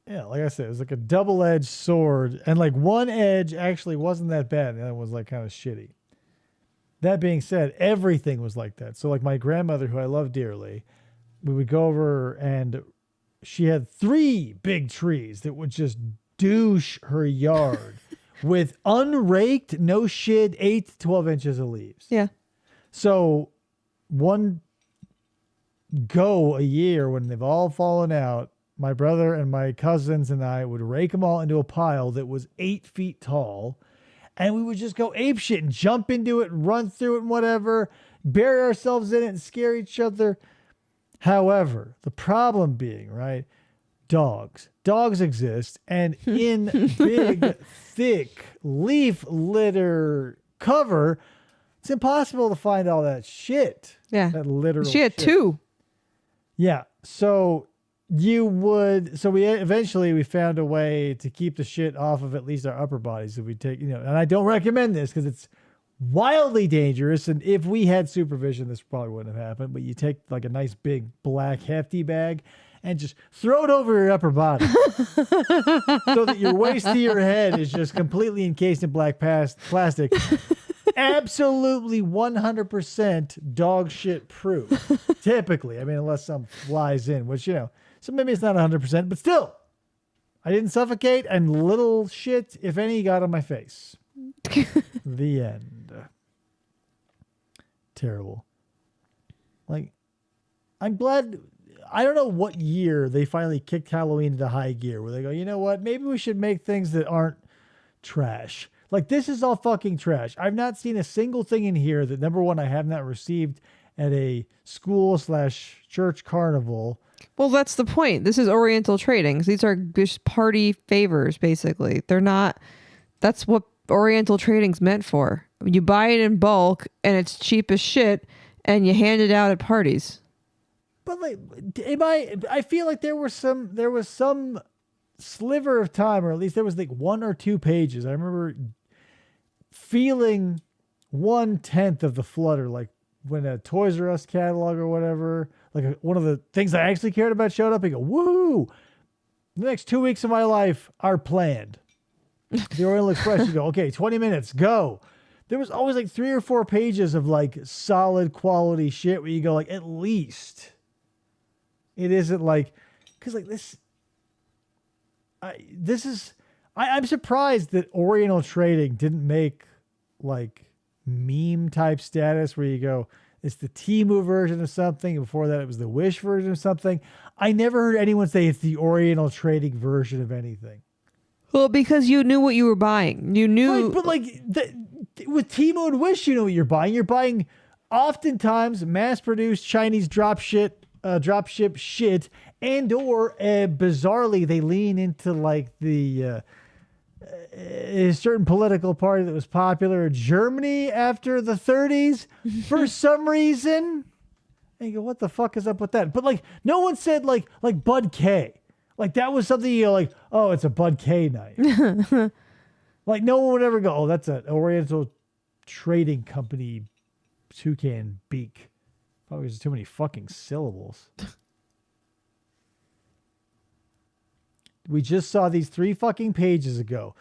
S5: yeah, like I said, it was like a double-edged sword, and like one edge actually wasn't that bad, and the other was like kind of shitty. That being said, everything was like that. So like my grandmother, who I love dearly, we would go over and she had 3 big trees that would just douche her yard with unraked, no shit, 8 to 12 inches of leaves.
S6: Yeah.
S5: So one go a year when they've all fallen out, my brother and my cousins and I would rake them all into a pile that was 8 feet tall. And we would just go apeshit and jump into it and run through it and whatever, bury ourselves in it and scare each other. However, the problem being, right, dogs. Dogs exist, and in big, thick leaf litter cover, it's impossible to find all that shit.
S6: Yeah.
S5: That literal
S6: She had
S5: shit.
S6: 2.
S5: Yeah. So we found a way to keep the shit off of at least our upper bodies. So we take, and I don't recommend this because it's wildly dangerous. And if we had supervision, this probably wouldn't have happened. But you take like a nice big black hefty bag and just throw it over your upper body so that your waist to your head is just completely encased in black plastic. Absolutely 100% dog shit proof. Typically, I mean, unless some flies in, which, so maybe it's not 100%, but still, I didn't suffocate, and little shit, if any, got on my face. The end. Terrible. Like, I'm glad. I don't know what year they finally kicked Halloween into high gear, where they go, you know what? Maybe we should make things that aren't trash. Like, this is all fucking trash. I've not seen a single thing in here that, number one, I have not received at a school/church carnival.
S6: Well, that's the point. This is Oriental trading. These are just party favors, basically. They're not. That's what Oriental trading's meant for. You buy it in bulk, and it's cheap as shit, and you hand it out at parties.
S5: But like, I feel like there was some sliver of time, or at least there was like 1 or 2 pages. I remember feeling 1/10 of the flutter, like when a Toys R Us catalog or whatever, like one of the things I actually cared about showed up. I go, woohoo! The next 2 weeks of my life are planned. The Oriental Express, you go, okay, 20 minutes, go. there was always like 3 or 4 pages of like solid quality shit where you go like, at least it isn't like, because like I'm surprised that Oriental Trading didn't make like meme type status where you go, it's the Temu version of something. And before that, it was the Wish version of something. I never heard anyone say it's the Oriental Trading version of anything.
S6: Well, because you knew what you were buying. You knew.
S5: Right, but like with Temu and Wish, you know what you're buying. You're buying oftentimes mass-produced Chinese dropship shit, and or bizarrely they lean into like the a certain political party that was popular in Germany after the 30s for some reason. And you go, what the fuck is up with that? But like, no one said like Bud K. Like that was something you go like, oh, it's a Bud K knife. Like no one would ever go, oh, that's an Oriental Trading Company toucan beak. Probably there's too many fucking syllables. We just saw these 3 fucking pages ago.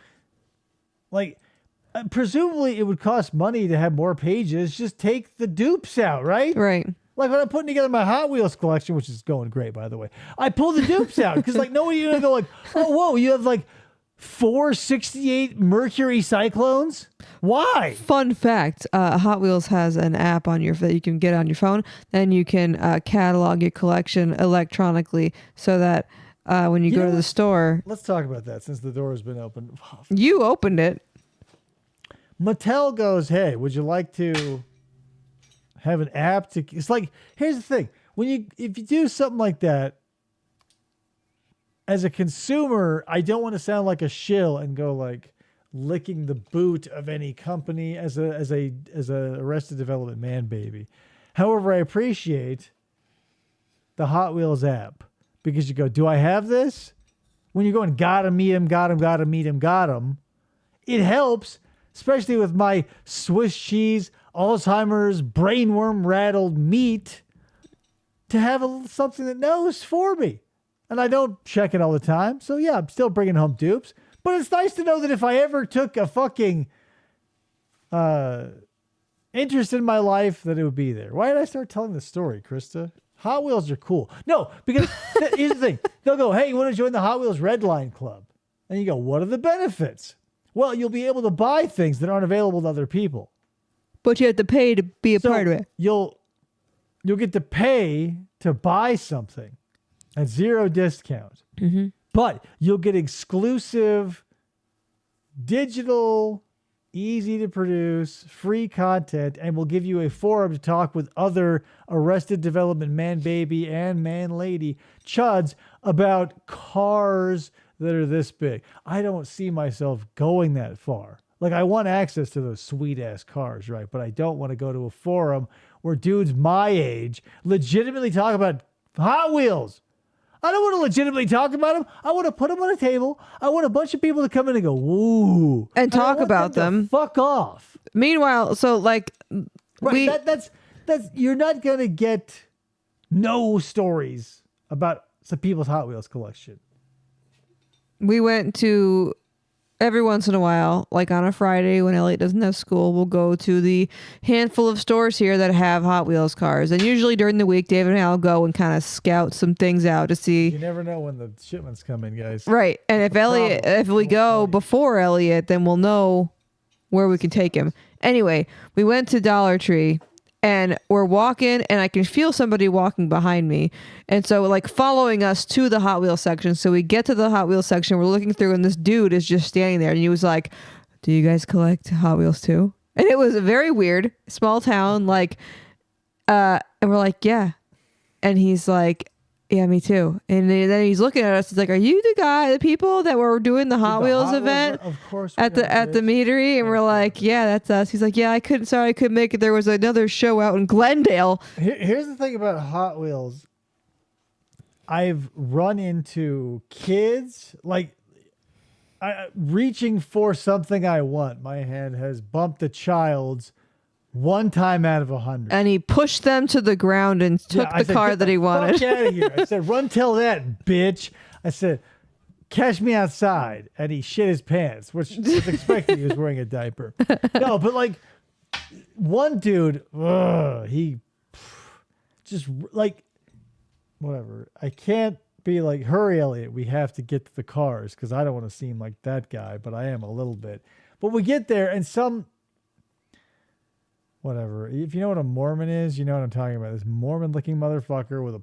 S5: Like, presumably it would cost money to have more pages. Just take the dupes out, right?
S6: Right.
S5: Like when I'm putting together my Hot Wheels collection, which is going great, by the way, I pull the dupes out because like nobody gonna go like, oh, whoa, you have like 4 68 Mercury Cyclones? Why?
S6: Fun fact, Hot Wheels has an app on that you can get on your phone, and you can catalog your collection electronically so that when you go to the store.
S5: Let's talk about that since the door has been opened.
S6: You opened it.
S5: Mattel goes, hey, would you like to have an app to... It's like, here's the thing. If you do something like that, as a consumer, I don't want to sound like a shill and go like licking the boot of any company as a Arrested Development man baby. However, I appreciate the Hot Wheels app because you go, do I have this? When you're going, gotta meet him, gotta meet him, got him. It helps, especially with my Swiss cheese, Alzheimer's, brainworm rattled meat, to have something that knows for me. And I don't check it all the time. So yeah, I'm still bringing home dupes. But it's nice to know that if I ever took a fucking interest in my life, that it would be there. Why did I start telling the story, Krista? Hot Wheels are cool. No, because here's the thing. They'll go, hey, you want to join the Hot Wheels Red Line Club? And you go, what are the benefits? Well, you'll be able to buy things that aren't available to other people.
S6: But you have to pay to be a part of it.
S5: You'll get to pay to buy something at 0 discount.
S6: Mm-hmm.
S5: But you'll get exclusive, digital, easy to produce, free content, and we'll give you a forum to talk with other Arrested Development man baby and man lady chuds about cars that are this big. I don't see myself going that far. Like, I want access to those sweet-ass cars, right? But I don't want to go to a forum where dudes my age legitimately talk about Hot Wheels. I don't want to legitimately talk about them. I want to put them on a table. I want a bunch of people to come in and go, woo.
S6: And talk about them.
S5: Fuck off.
S6: Meanwhile, so like...
S5: Right, that's you're not going to get no stories about some people's Hot Wheels collection.
S6: We went to... Every once in a while, like on a Friday when Elliot doesn't have school, we'll go to the handful of stores here that have Hot Wheels cars. And usually during the week, David and I will go and kind of scout some things out to see.
S5: You never know when the shipments come in, guys.
S6: Right. And if we go before Elliot, then we'll know where we can take him. Anyway, we went to Dollar Tree. And we're walking, and I can feel somebody walking behind me. And so, like, following us to the Hot Wheels section. So we get to the Hot Wheels section. We're looking through, and this dude is just standing there. And he was like, do you guys collect Hot Wheels too? And it was very weird. Small town, like, and we're like, yeah. And he's like, yeah, me too. And then he's looking at us. He's like, are you the people that were doing the Hot Wheels event at the meadery? And we're like, yeah, that's us. He's like, yeah, I couldn't make it. There was another show out in Glendale.
S5: Here's the thing about Hot Wheels. I've run into kids like reaching for something I want. My hand has bumped a child's 1 time out of 100.
S6: And he pushed them to the ground and took the car that he wanted.
S5: Fuck out of here. I said, run tell that, bitch. I said, catch me outside. And he shit his pants, which was expected. He was wearing a diaper. No, but like, one dude, he just like, whatever. I can't be like, hurry, Elliot. We have to get to the cars because I don't want to seem like that guy, but I am a little bit. But we get there and whatever. If you know what a Mormon is, you know what I'm talking about. This Mormon-looking motherfucker with a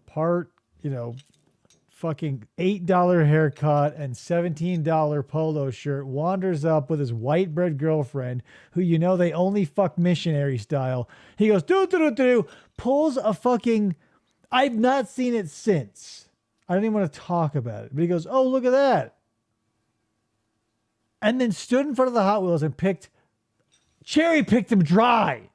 S5: fucking $8 haircut and $17 polo shirt wanders up with his white bread girlfriend who they only fuck missionary style. He goes, pulls a fucking, I've not seen it since. I don't even want to talk about it. But he goes, oh, look at that. And then stood in front of the Hot Wheels and cherry picked them dry.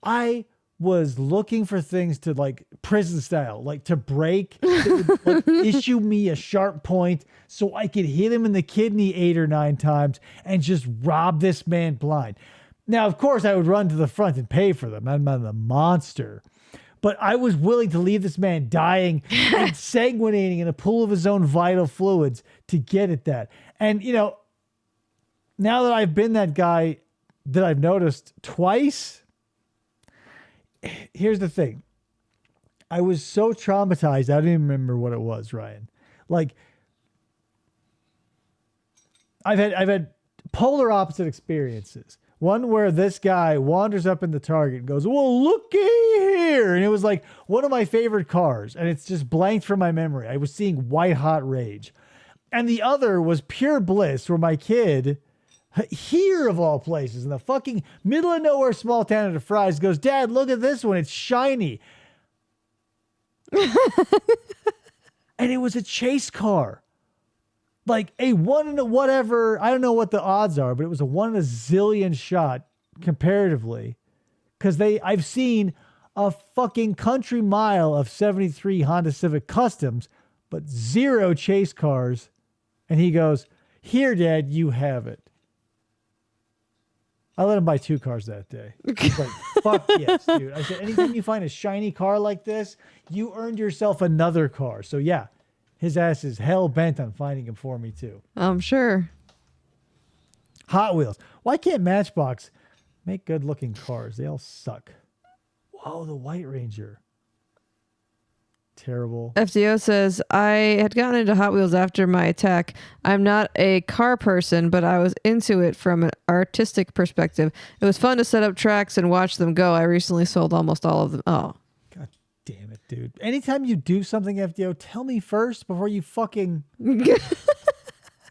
S5: I was looking for things to like prison style, like to break, that would, like, issue me a sharp point so I could hit him in the kidney 8 or 9 times and just rob this man blind. Now, of course, I would run to the front and pay for them. I'm not a monster. But I was willing to leave this man dying and sanguinating in a pool of his own vital fluids to get at that. And, now that I've been that guy that I've noticed twice, here's the thing. I was so traumatized. I don't even remember what it was, Ryan. Like, I've had polar opposite experiences. One where this guy wanders up in the Target and goes, well, looky here. And it was like one of my favorite cars. And it's just blanked from my memory. I was seeing white hot rage. And the other was pure bliss where my kid, here of all places, in the fucking middle of nowhere small town of DeFries, goes, Dad, look at this one. It's shiny. And it was a chase car. Like a 1 in a whatever, I don't know what the odds are, but it was a 1 in a zillion shot comparatively. Because I've seen a fucking country mile of 73 Honda Civic Customs, but 0 chase cars. And he goes, here, Dad, you have it. I let him buy 2 cars that day. He's like, fuck yes, dude. I said, anytime you find a shiny car like this, you earned yourself another car. So yeah. His ass is hell bent on finding him for me too.
S6: I'm sure.
S5: Hot Wheels. Why can't Matchbox make good looking cars? They all suck. Whoa, the White Ranger. Terrible.
S6: FDO says, I had gotten into Hot Wheels after my attack. I'm not a car person, but I was into it from an artistic perspective. It was fun to set up tracks and watch them go. I recently sold almost all of them. Oh.
S5: Damn it, dude. Anytime you do something, FDO, tell me first before you fucking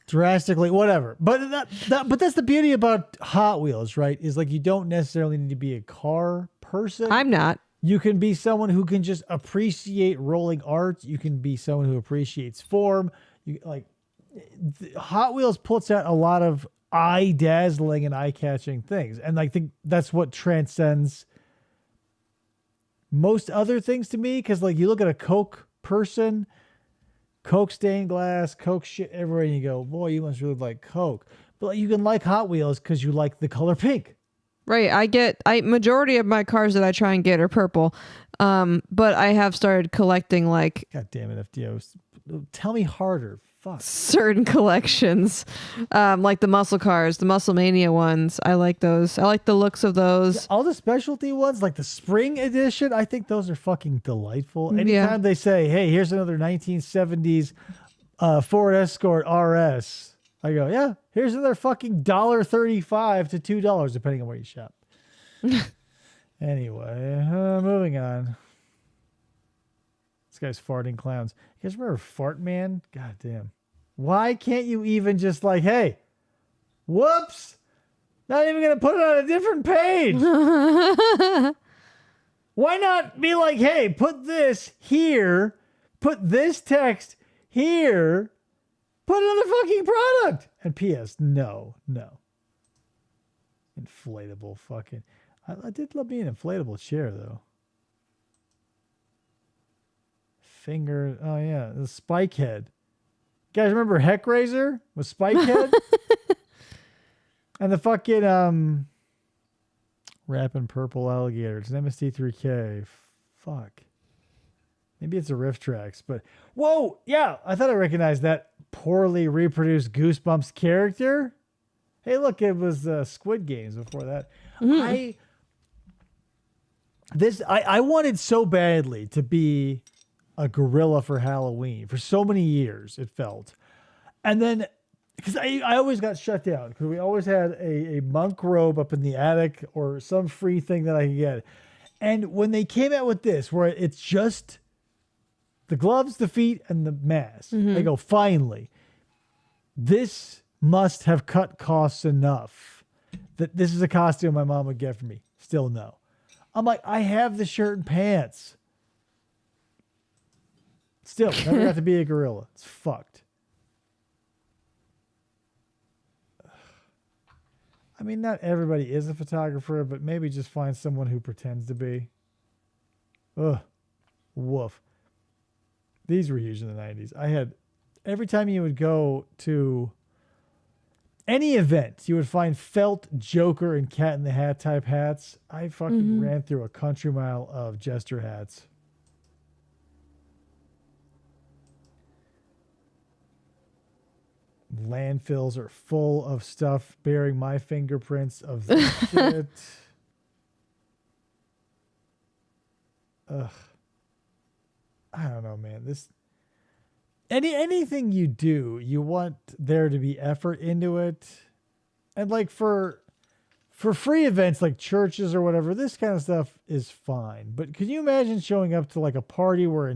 S5: drastically, whatever. But but that's the beauty about Hot Wheels, right? Is like you don't necessarily need to be a car person.
S6: I'm not.
S5: You can be someone who can just appreciate rolling art. You can be someone who appreciates form. Hot Wheels puts out a lot of eye-dazzling and eye-catching things. And I think that's what transcends most other things to me, because like you look at a Coke person, Coke stained glass, Coke shit everywhere, and you go, boy, you must really like Coke. But like, you can like Hot Wheels because you like the color pink.
S6: Right. Majority of my cars that I try and get are purple. But I have started collecting like,
S5: God damn it, FDO. Tell me harder. Fuck.
S6: Certain collections, like the muscle cars, the Muscle Mania ones. I like those. I like the looks of those.
S5: All the specialty ones, like the spring edition, I think those are fucking delightful. Anytime they say, hey, here's another 1970s Ford Escort RS, I go, yeah, here's another fucking $1.35 to $2, depending on where you shop. Anyway, moving on. This guy's farting clowns. You guys remember Fart Man? God damn. Why can't you even just like, hey, whoops, not even going to put it on a different page. Why not be like, hey, put this here, put this text here, put another fucking product. And P.S. No. Inflatable fucking. I did love me an inflatable chair though. Finger. Oh yeah, the Spike Head. You guys remember Heck Razor with Spike Head? And the fucking rapping purple alligator. It's an MST3K. Fuck. Maybe it's a Riff Tracks, but whoa, yeah, I thought I recognized that poorly reproduced Goosebumps character. Hey, look, it was Squid Games before that.
S6: Mm.
S5: I wanted so badly to be a gorilla for Halloween for so many years, it felt. And then, because I always got shut down because we always had a monk robe up in the attic or some free thing that I could get. And when they came out with this, where it's just the gloves, the feet, and the mask, I go, finally, this must have cut costs enough that this is a costume my mom would get for me. Still no. I'm like, I have the shirt and pants. Still, never got to be a gorilla. It's fucked. I mean, not everybody is a photographer, but maybe just find someone who pretends to be. Ugh. Woof. These were huge in the 90s. I had, every time you would go to any event, you would find felt Joker and Cat in the Hat type hats. I fucking ran through a country mile of Jester hats. Landfills are full of stuff bearing my fingerprints of this shit. Ugh. I don't know, man. This anything you do, you want there to be effort into it. And like for free events like churches or whatever, this kind of stuff is fine. But could you imagine showing up to like a party where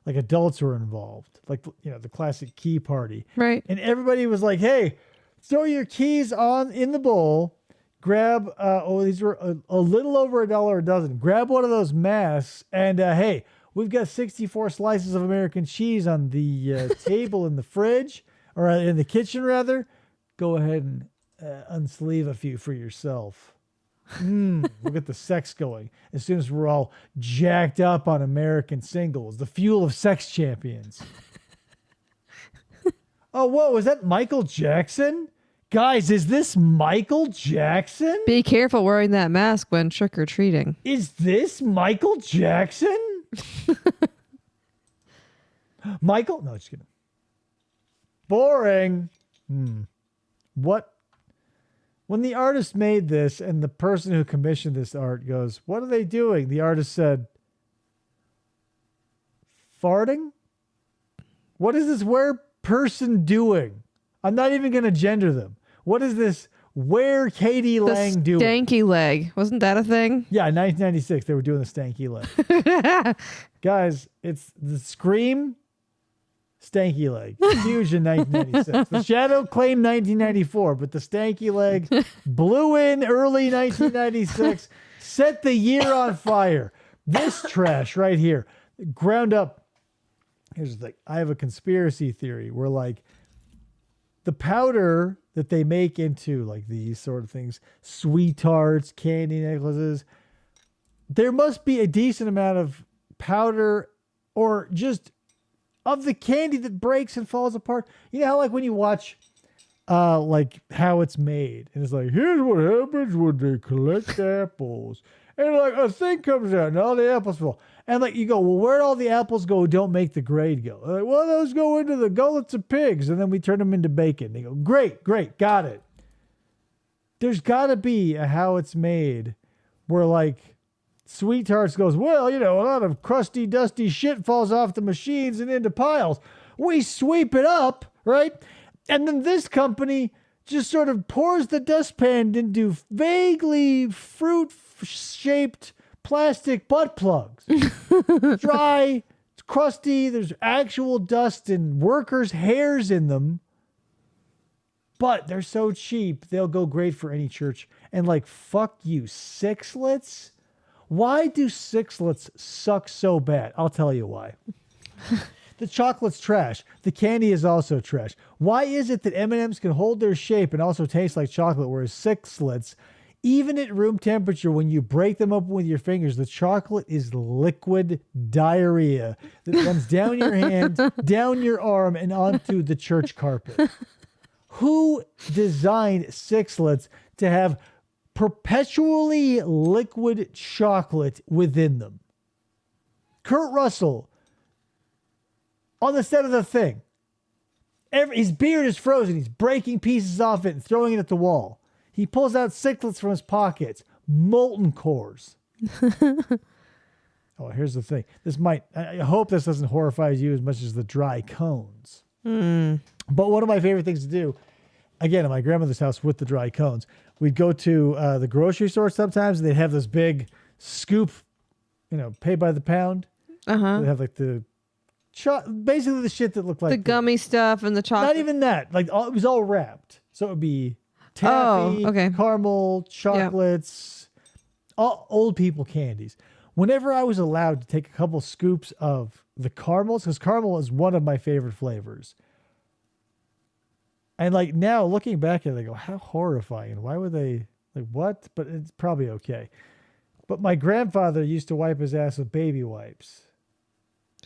S5: like adults were involved, like, you know, the classic key party,
S6: right?
S5: And everybody was like, "Hey, throw your keys in the bowl, grab these were a little over $1 a dozen. Grab one of those masks, and hey, we've got 64 slices of American cheese on the table in the fridge, or in the kitchen rather. Go ahead and unsleeve a few for yourself." We'll get the sex going as soon as we're all jacked up on American singles, the fuel of sex champions. Oh, whoa, is that Michael Jackson? Guys, is this Michael Jackson?
S6: Be careful wearing that mask when trick-or-treating.
S5: Is this Michael Jackson? Michael? No, just kidding. Boring. What? When the artist made this and the person who commissioned this art goes, "What are they doing?" The artist said, "Farting? What is this where person doing? I'm not even going to gender them. What is this where Katie Lang doing?"
S6: Stanky leg. Wasn't that a thing?
S5: Yeah, in 1996, they were doing the stanky leg. Guys, it's the Scream stanky leg. Huge in 1996. The Shadow claimed 1994, but the stanky leg blew in early 1996, set the year on fire. This trash right here, ground up. Here's the thing. I have a conspiracy theory where, like, the powder that they make into like these sort of things, sweethearts, candy necklaces, there must be a decent amount of powder or just of the candy that breaks and falls apart. You know how, like, when you watch like how it's made, and it's like, here's what happens when they collect apples, and like a thing comes out and all the apples fall, and like you go, well, where'd all the apples go? Don't make the grade go. Like, well, those go into the gullets of pigs, and then we turn them into bacon. They go, great, got it. There's got to be a how it's made where, like, Sweet Tarts goes, well, you know, a lot of crusty, dusty shit falls off the machines and into piles. We sweep it up, right? And then this company just sort of pours the dustpan into vaguely fruit-shaped plastic butt plugs. Dry, it's crusty, there's actual dust and workers' hairs in them. But they're so cheap, they'll go great for any church. And like, fuck you, sixlets? Why do sixlets suck so bad? I'll tell you why. The chocolate's trash. The candy is also trash. Why is it that M&Ms can hold their shape and also taste like chocolate, whereas sixlets, even at room temperature, when you break them open with your fingers, the chocolate is liquid diarrhea that runs down your hand, down your arm, and onto the church carpet? Who designed sixlets to have perpetually liquid chocolate within them? Kurt Russell, on the set of The Thing, His beard is frozen. He's breaking pieces off it and throwing it at the wall. He pulls out sicklets from his pockets, molten cores. Oh, here's the thing. I hope this doesn't horrify you as much as the dry cones. But one of my favorite things to do, again, at my grandmother's house with the dry cones, we'd go to the grocery store sometimes, and they'd have this big scoop, pay by the pound. They'd have like basically the shit that looked like
S6: the gummy stuff and the chocolate.
S5: Not even that. Like it was all wrapped. So it would be taffy, caramel, chocolates, all old people candies. Whenever I was allowed to take a couple scoops of the caramels, because caramel is one of my favorite flavors. And like now looking back at it, I go, how horrifying. Why would they what? But it's probably okay. But my grandfather used to wipe his ass with baby wipes.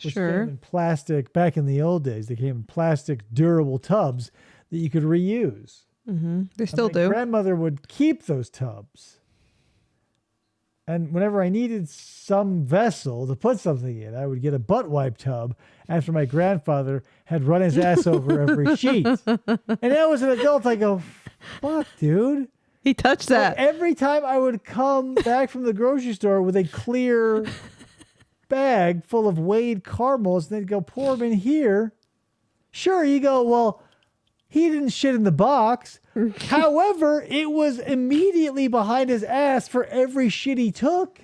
S5: Which came in plastic. Back in the old days, they came in plastic durable tubs that you could reuse.
S6: They still do.
S5: My grandmother would keep those tubs. And whenever I needed some vessel to put something in, I would get a butt wipe tub after my grandfather had run his ass over every sheet. And now as an adult, I go, fuck, dude.
S6: He touched that.
S5: Every time I would come back from the grocery store with a clear bag full of weighed caramels, and they'd go, pour them in here. Sure, you go, well, he didn't shit in the box. However, it was immediately behind his ass for every shit he took.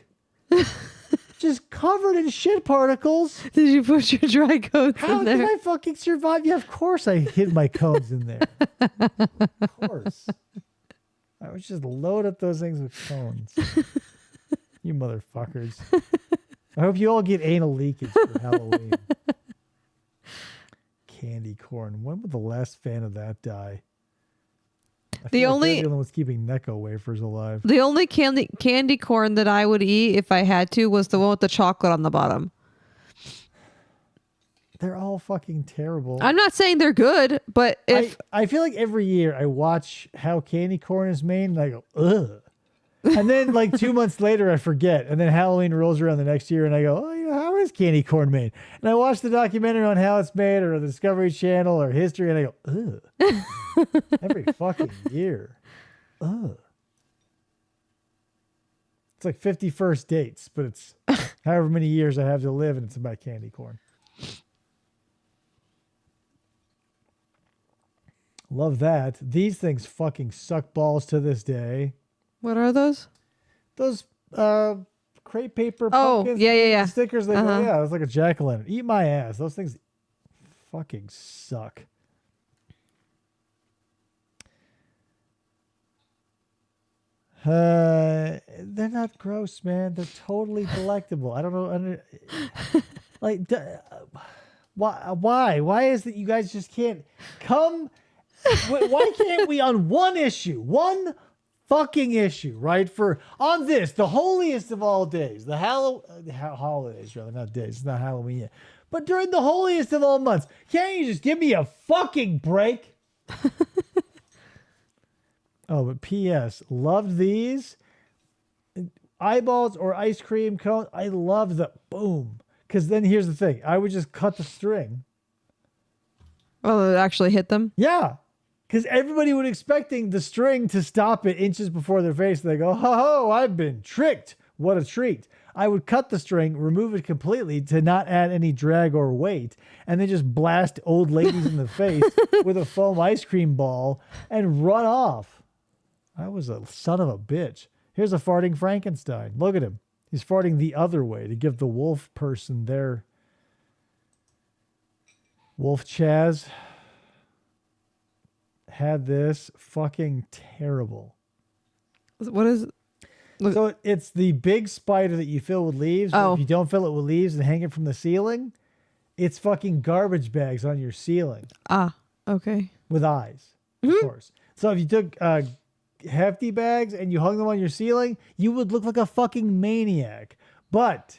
S5: Just covered in shit particles.
S6: Did you put your dry cones
S5: How
S6: in there?
S5: did I fucking survive? Yeah, of course I hid my cones in there. Of course. I was just load up those things with cones. You motherfuckers. I hope you all get anal leakage for Halloween. Candy corn. When would the last fan of that die? The only one was keeping Necco wafers alive.
S6: The only candy corn that I would eat if I had to was the one with the chocolate on the bottom.
S5: They're all fucking terrible.
S6: I'm not saying they're good, but
S5: I feel like every year I watch how candy corn is made and I go, ugh. And then like 2 months later I forget. And then Halloween rolls around the next year and I go, oh, how is candy corn made? And I watch the documentary on how it's made or the Discovery Channel or history and I go, ugh. Every fucking year. Ugh. It's like 51st dates, but it's however many years I have to live and it's about candy corn. Love that. These things fucking suck balls to this day.
S6: What are those?
S5: Those crepe paper pumpkins.
S6: Yeah.
S5: Stickers. They go, yeah, it's like a jack-o'-lantern. Eat my ass. Those things fucking suck. They're not gross, man. They're totally delectable. I don't know. Why? Why is it you guys just can't come? Why can't we on one fucking issue, right? On this, the holiest of all days, the holidays, rather, not days. It's not Halloween yet. But during the holiest of all months, can't you just give me a fucking break? Oh, but P.S. Loved these. Eyeballs or ice cream cone. I love the boom. Because then here's the thing. I would just cut the string.
S6: Oh, it actually hit them?
S5: Yeah. Because everybody would expecting the string to stop it inches before their face. They go, ho, I've been tricked. What a treat. I would cut the string, remove it completely to not add any drag or weight, and then just blast old ladies in the face with a foam ice cream ball and run off. I was a son of a bitch. Here's a farting Frankenstein. Look at him. He's farting the other way to give the wolf person their Wolf Chaz had this fucking terrible.
S6: What is it?
S5: So it's the big spider that you fill with leaves. But if you don't fill it with leaves and hang it from the ceiling, it's fucking garbage bags on your ceiling.
S6: Ah, okay.
S5: With eyes, of course. So if you took hefty bags and you hung them on your ceiling, you would look like a fucking maniac. But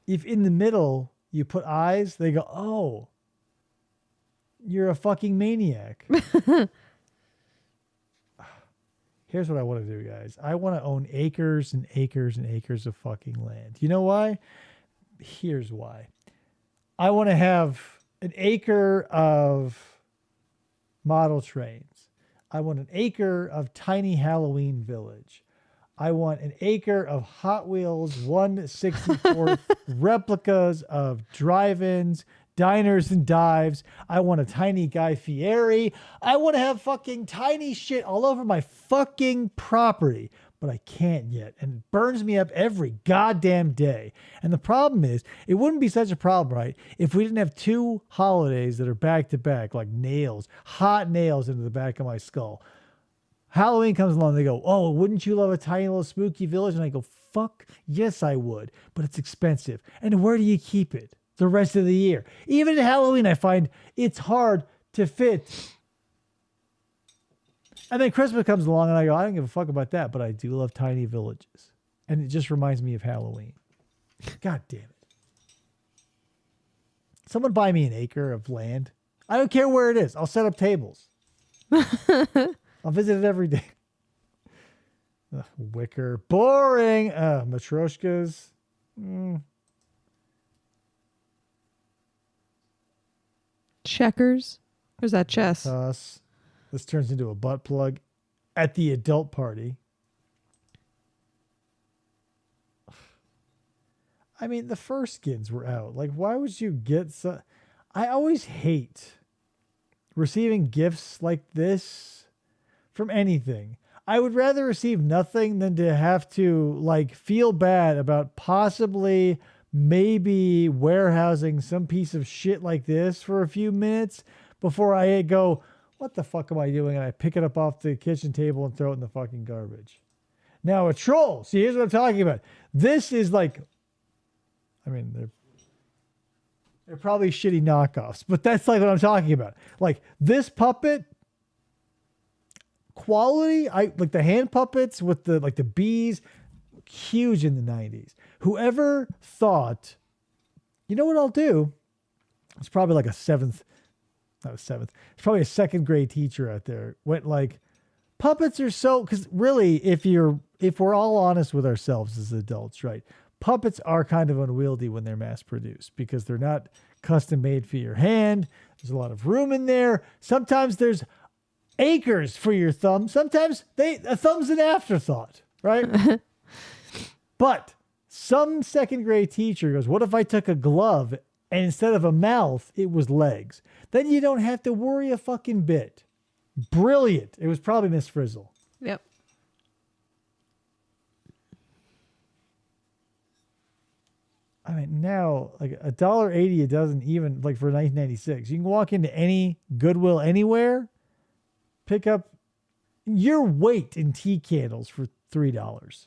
S5: if in the middle you put eyes, they go, oh, you're a fucking maniac. Here's what I want to do, guys. I want to own acres and acres and acres of fucking land. You know why? Here's why. I want to have an acre of model trains. I want an acre of tiny Halloween village. I want an acre of Hot Wheels 1/64th replicas of drive-ins, diners, and dives. I want a tiny Guy Fieri. I want to have fucking tiny shit all over my fucking property, but I can't yet. And it burns me up every goddamn day. And the problem is, it wouldn't be such a problem, right, if we didn't have 2 holidays that are back to back, like nails, hot nails into the back of my skull. Halloween comes along, they go, oh, wouldn't you love a tiny little spooky village? And I go, fuck, yes, I would, but it's expensive. And where do you keep it the rest of the year? Even at Halloween, I find it's hard to fit. And then Christmas comes along, and I go, I don't give a fuck about that, but I do love tiny villages. And it just reminds me of Halloween. God damn it. Someone buy me an acre of land. I don't care where it is. I'll set up tables. I'll visit it every day. Ugh, wicker. Boring. Matryoshkas.
S6: Checkers. Where's that chess?
S5: This turns into a butt plug at the adult party. I mean, the fur skins were out. Like, why would you get so... I always hate receiving gifts like this from anything. I would rather receive nothing than to have to like feel bad about possibly maybe warehousing some piece of shit like this for a few minutes before I go, what the fuck am I doing? And I pick it up off the kitchen table and throw it in the fucking garbage. Now a troll. See, here's what I'm talking about. This is like, I mean, they're probably shitty knockoffs, but that's like what I'm talking about. Like this puppet quality, I like the hand puppets with the like the bees, huge in the 90s. Whoever thought, you know what I'll do? It's probably like it's probably a second grade teacher out there went like, puppets are so, because really, if we're all honest with ourselves as adults, right? Puppets are kind of unwieldy when they're mass produced because they're not custom made for your hand. There's a lot of room in there. Sometimes there's acres for your thumb. Sometimes a thumb's an afterthought, right? But some second grade teacher goes, what if I took a glove and instead of a mouth, it was legs? Then you don't have to worry a fucking bit. Brilliant. It was probably Miss Frizzle.
S6: Yep.
S5: I mean, now like $1.80 a dozen, even like for 1996. You can walk into any Goodwill anywhere, pick up your weight in tea candles for $3.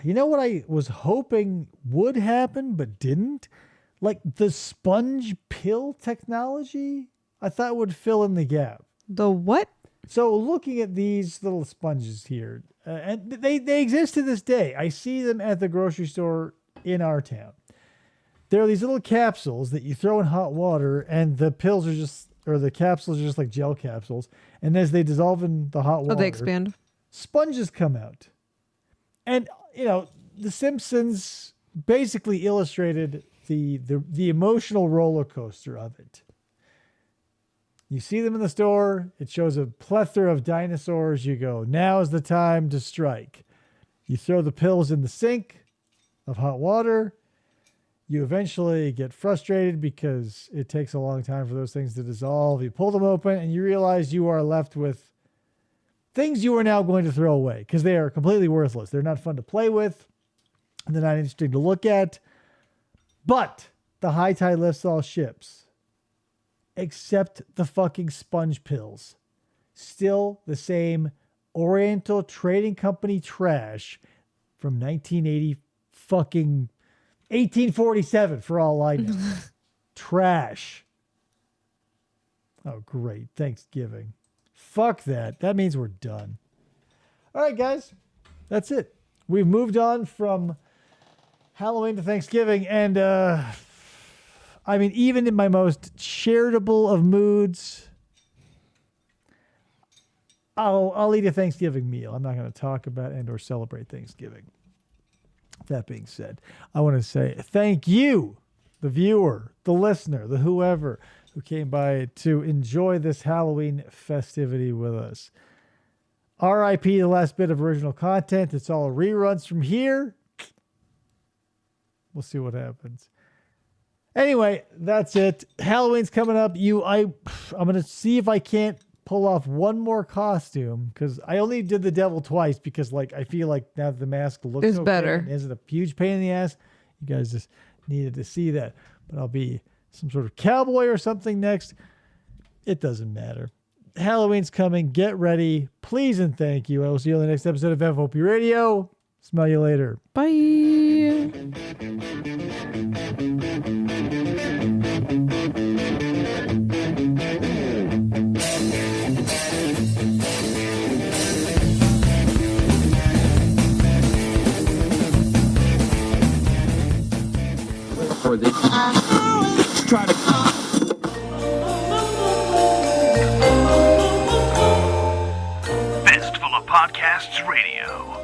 S5: You know what I was hoping would happen but didn't? Like the sponge pill technology, I thought would fill in the gap.
S6: The what?
S5: So looking at these little sponges here, and they exist to this day. I see them at the grocery store in our town. There are these little capsules that you throw in hot water, and the pills are just, or the capsules are just like gel capsules. And as they dissolve in the hot water,
S6: they expand.
S5: Sponges come out. And, you know, The Simpsons basically illustrated the emotional roller coaster of it. You see them in the store. It shows a plethora of dinosaurs. You go, now is the time to strike. You throw the pills in the sink of hot water. You eventually get frustrated because it takes a long time for those things to dissolve. You pull them open and you realize you are left with things you are now going to throw away because they are completely worthless. They're not fun to play with. And they're not interesting to look at. But the high tide lifts all ships. Except the fucking sponge pills. Still the same Oriental Trading Company trash from 1980 fucking 1847 for all I know. Trash. Oh, great. Thanksgiving. Fuck that. That means we're done. All right, guys. That's it. We've moved on from Halloween to Thanksgiving, and I mean, even in my most charitable of moods, I'll eat a Thanksgiving meal. I'm not going to talk about and or celebrate Thanksgiving. That being said, I want to say thank you the viewer, the listener, the whoever who came by to enjoy this Halloween festivity with us. RIP the last bit of original content. It's all reruns from here. We'll see what happens. Anyway, that's it. Halloween's coming up. I'm gonna see if I can't pull off one more costume, because I only did the devil twice because like I feel like now that the mask looks
S6: It's
S5: okay
S6: better.
S5: and isn't a huge pain in the ass. You guys just needed to see that. But I'll be some sort of cowboy or something next. It doesn't matter. Halloween's coming. Get ready. Please and thank you. I will see you on the next episode of FFOP Radio. Smell you later.
S6: Bye.
S8: For the try to
S14: Fistful of Podcasts Radio.